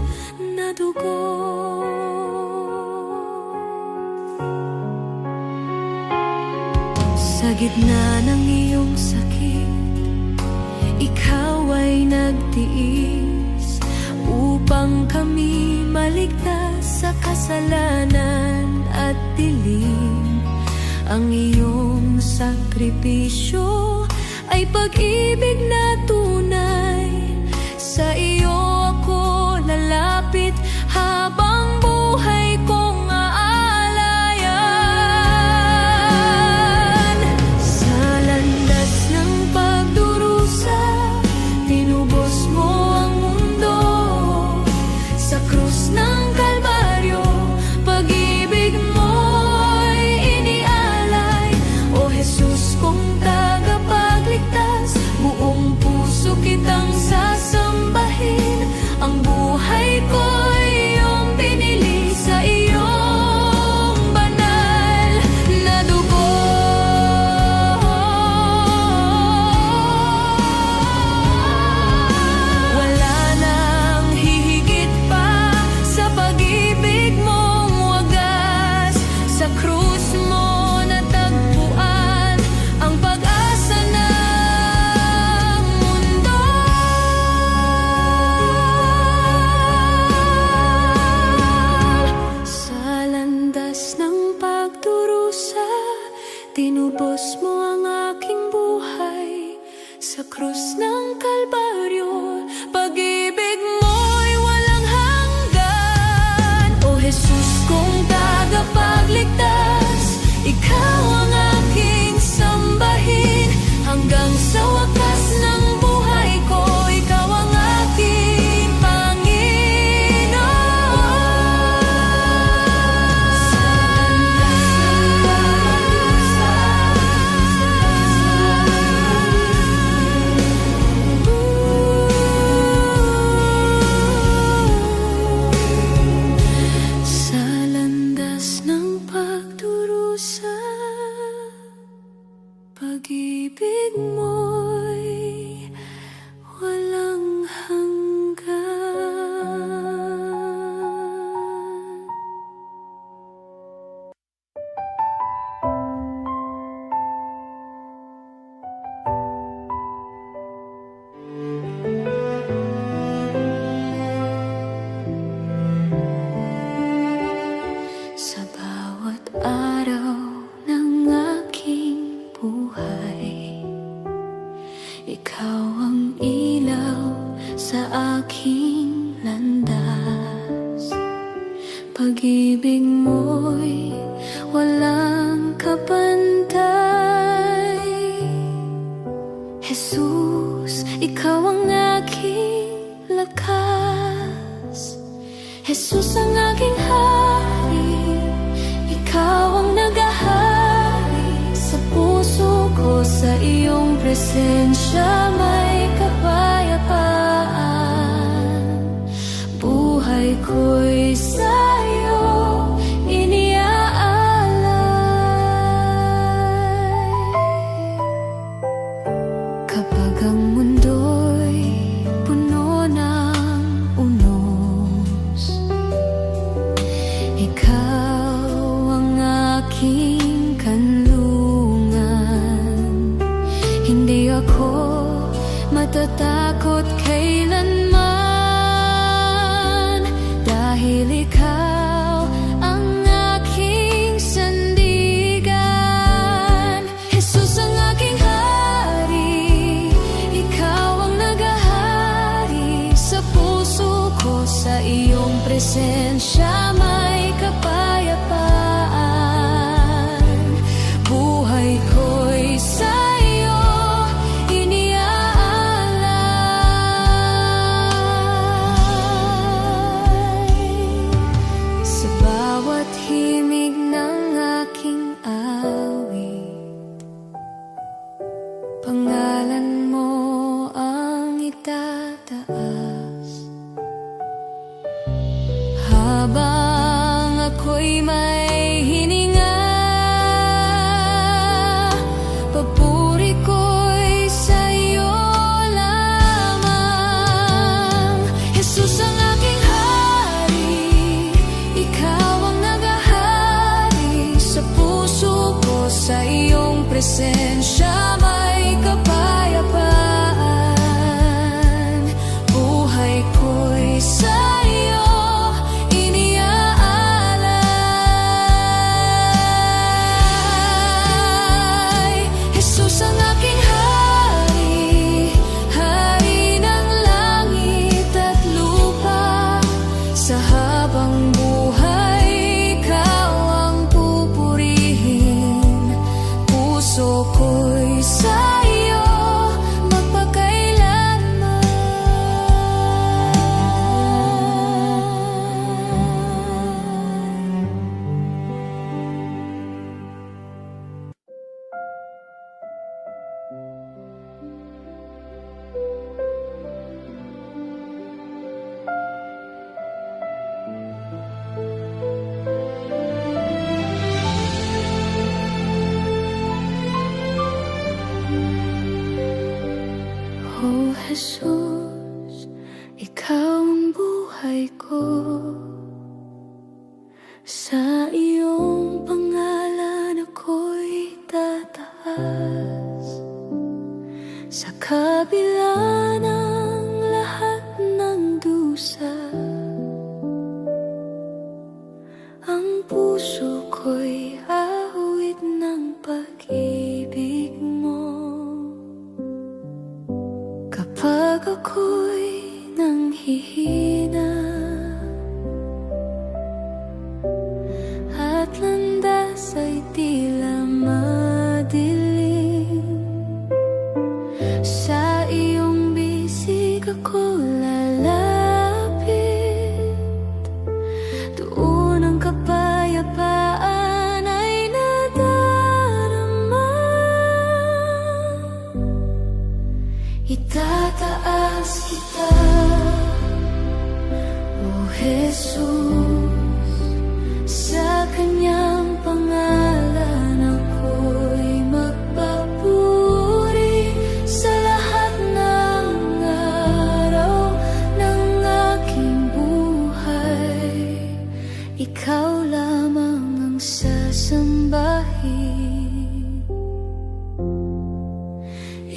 na dugo. Sa gitna ng iyong sakit, ikaw ay nagtiis upang kami maligtas sa kasalanan at dilim. Ang iyong sakripisyo ay pag-ibig na tunay, Pag-ibig mo'y walang hanggan. Sa bawat araw ng aking buhay, ikaw ang ilaw sa aking landas. Pag-ibig mo'y walang kapantay. Jesus, ikaw ang aking lakas. Jesus ang aking hari, ikaw ang nagahari sa puso ko. Sa iyong presensya may kapayapaan. Buhay ko'y sa'yo iniaalay. Kapag ang mundo'y puno ng unos, ikaw ang aking kanlungan. Hindi ako matatakot kailanman, dahil ikaw ang aking sandigan. Jesus ang aking hari, ikaw ang nagahari sa puso ko. Sa iyong presensya may kapayapaan. Buhay ko'y sa'yo iniaalay. Sa bawat himig ng aking awit, pangalan mo ang itataas. Habang ako'y may hininga, papuri ko'y sa'yo lamang. Jesus ang aking hari, ikaw ang nagahari sa puso ko. Sa iyong presensya may kapayapaan. Buhay ko'y sa'yo iniaalay. Jesus ang aking hari, hari ng langit at lupa. Sa habang buhay, ikaw ang pupurihin. Puso ko'y sa'yo Oh Jesus, ikaw ang buhay ko. Sa iyong pangalan ako'y tataas. Sa kabila ng lahat ng dusa, ang puso ko'y awit ng pag-ibig mo. Kapag ako'y nanghihina at landas ay tila madilim, sa iyong bisig ako lalapit. Doon ang kapayapaan ay nadarama. Itataas kita, O Jesus, sa kanyang pangalan ako'y magpapuri.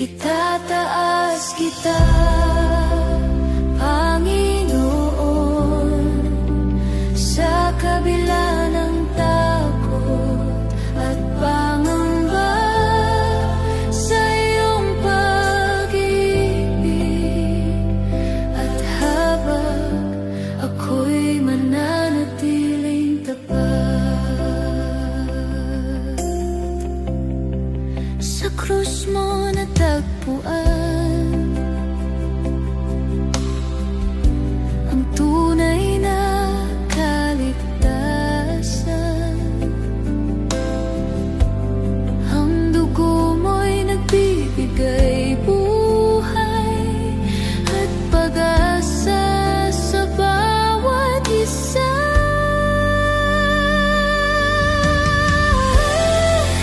Itataas kita, Panginoon, sa kabila ng takot at pangamba, sa iyong pag-ibig. At habang ako'y mananatiling tapat, sa krus mo natagpuan ang tunay na kaligtasan. Ang dugo mo'y nagbibigay buhay at pag-asa sa bawat isa.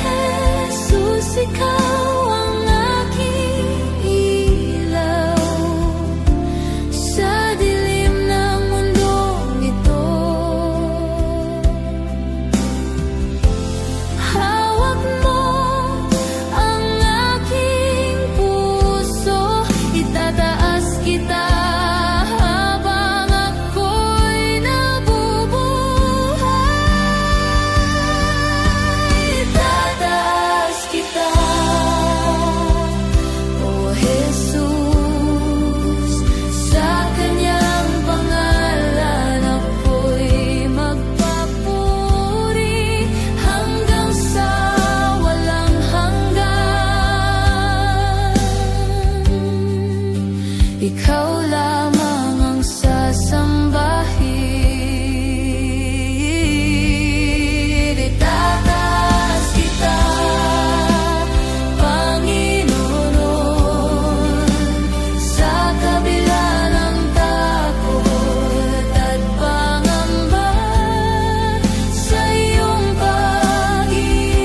Jesus, ikaw ang aking ilaw sa dilim ng mundong ito. Hawak mo ang aking puso, itataas kita habang ako'y nabubuhay. Itataas kita, O Jesus, sa kanyang pangalan ako'y magpapuri hanggang sa walang hanggan. Ikaw lamang ang sasambahin. Itataas kita, Panginoon, sa kabila ng takot at pangamba, sa iyong pag-ibig.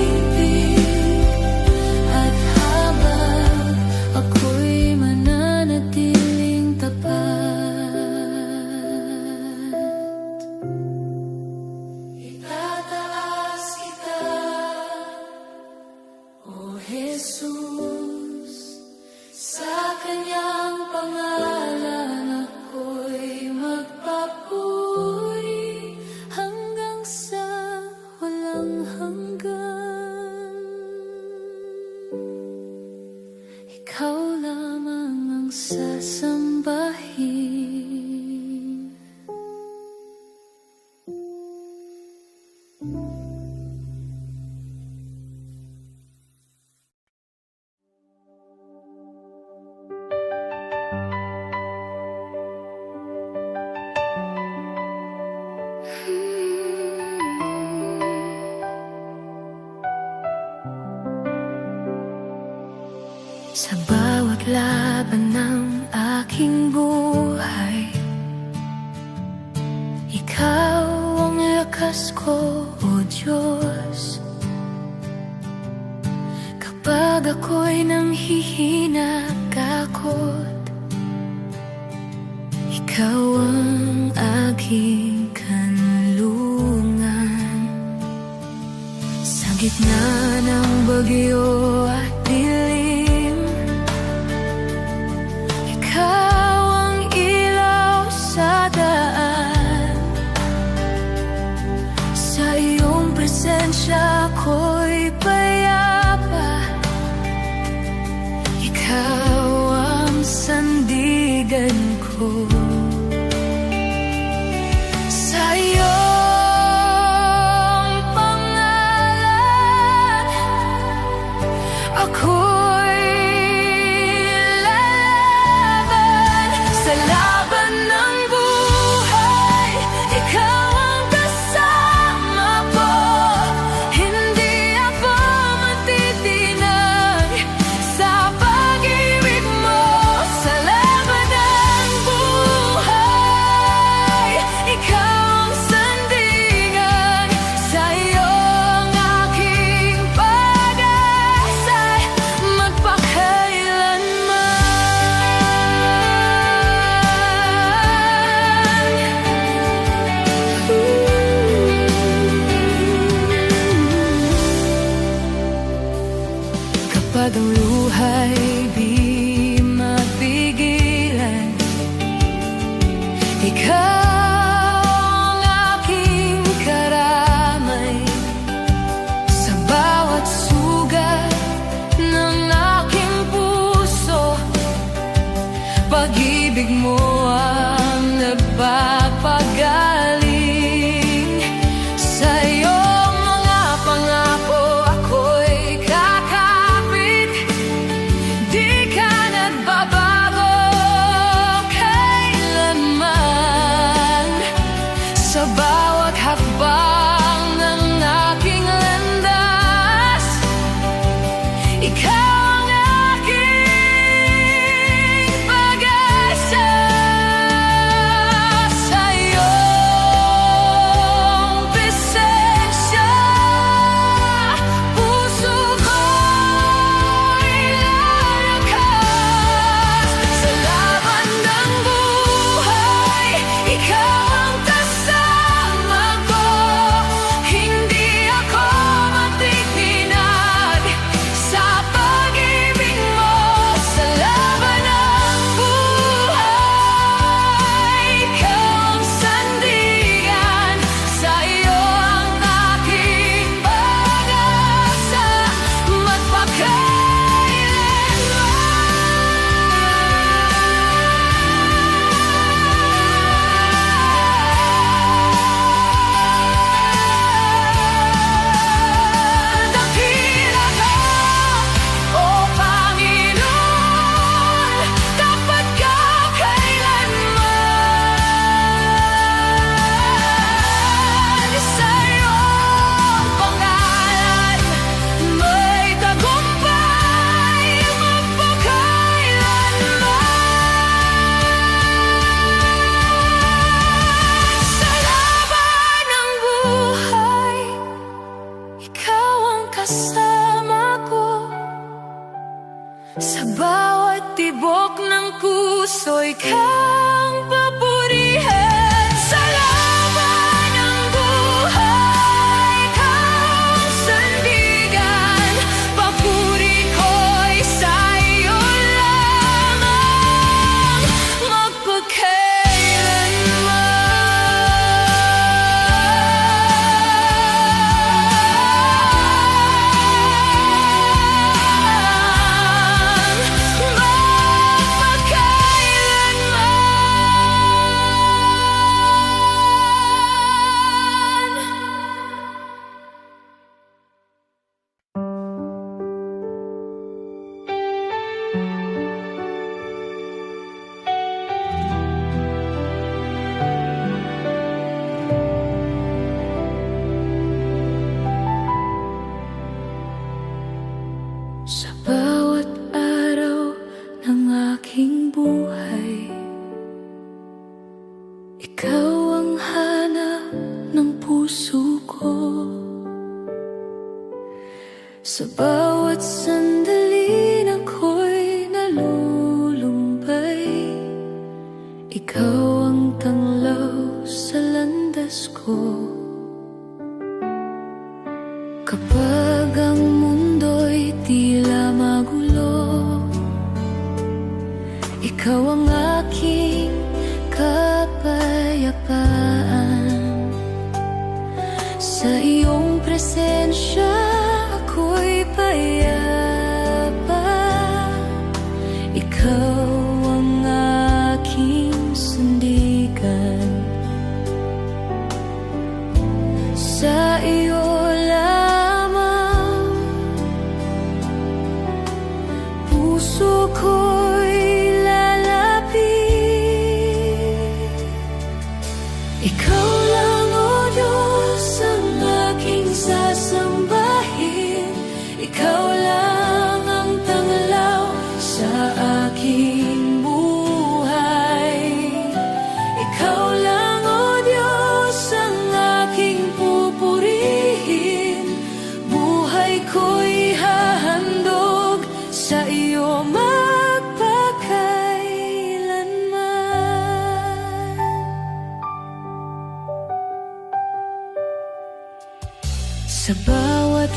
At habang ako'y mananatiling tapat, itataas kita, O Jesus, sa kanyang pangalan ako'y magpapuri hanggang sa walang hanggan. Ikaw lamang ang sasambahin. Sa bawat laban ng aking buhay, ikaw ang lakas ko, O Diyos. Kapag ako'y nanghihina, kakot, ikaw ang aking kanlungan. Sa gitna ng bagyo at dilim, ikaw ang ilaw sa daan. Sa iyong presensya ako'y payapa. Ikaw ang sandigan ko. Sa iyong pangalan ako'y lalaban. Sa laban ng buhay, ikaw ang kasama ko. Hindi ako matitinag sa pag-ibig mo. Sa laban ng buhay, buhay di mapigilan. Ikaw ang aking karamay sa bawat sugat ng aking puso. Pag-ibig mo ang nagpapagaling. Sa iyong mga pangako ako'y kakapit. Di ka nagbabago kailanman. Sa bawat hakbang ng aking landas, ikaw ang aking pag-asa. Sa iyong presensya, puso ko'y lalakas. Sa laban ng buhay, ikaw ang kasama ko. Hindi ako matitinag sa pag-ibig mo. Sa laban ng buhay, ikaw ang sandigan. Sa iyo ang aking pag-asa, dakila ka, O Panginoon, tapat ka kailanman. Sa iyong pangalan may tagumpay magpakailanman. Sa laban ng buhay, ikaw ang kasama ko. Sa bawat tibok ng puso, ikaw ang papurihin. Sa laban ng buhay, ikaw ang sandigan. Papuri ko'y sa iyo lamang sa bawat araw ng aking buhay. Ikaw ang hanap ng puso ko. Sa bawat sandali na ako'y nalulumbay, ikaw ang tanglaw sa landas ko. Kapag ang mundo'y tila magulo, ikaw ang aking kapayapaan. Sa iyong presensya ako'y payapa. Ikaw ang aking sandigan. Sa iyo lamang puso ko'y lalapit. Ikaw lang, O Diyos, ang aking sasambahin. Ikaw lang ang tanglaw sa aking buhay. Ikaw lang, O Diyos, ang aking pupurihin. Buhay ko'y hahandog sa iyo magpakailanman. Sa bawat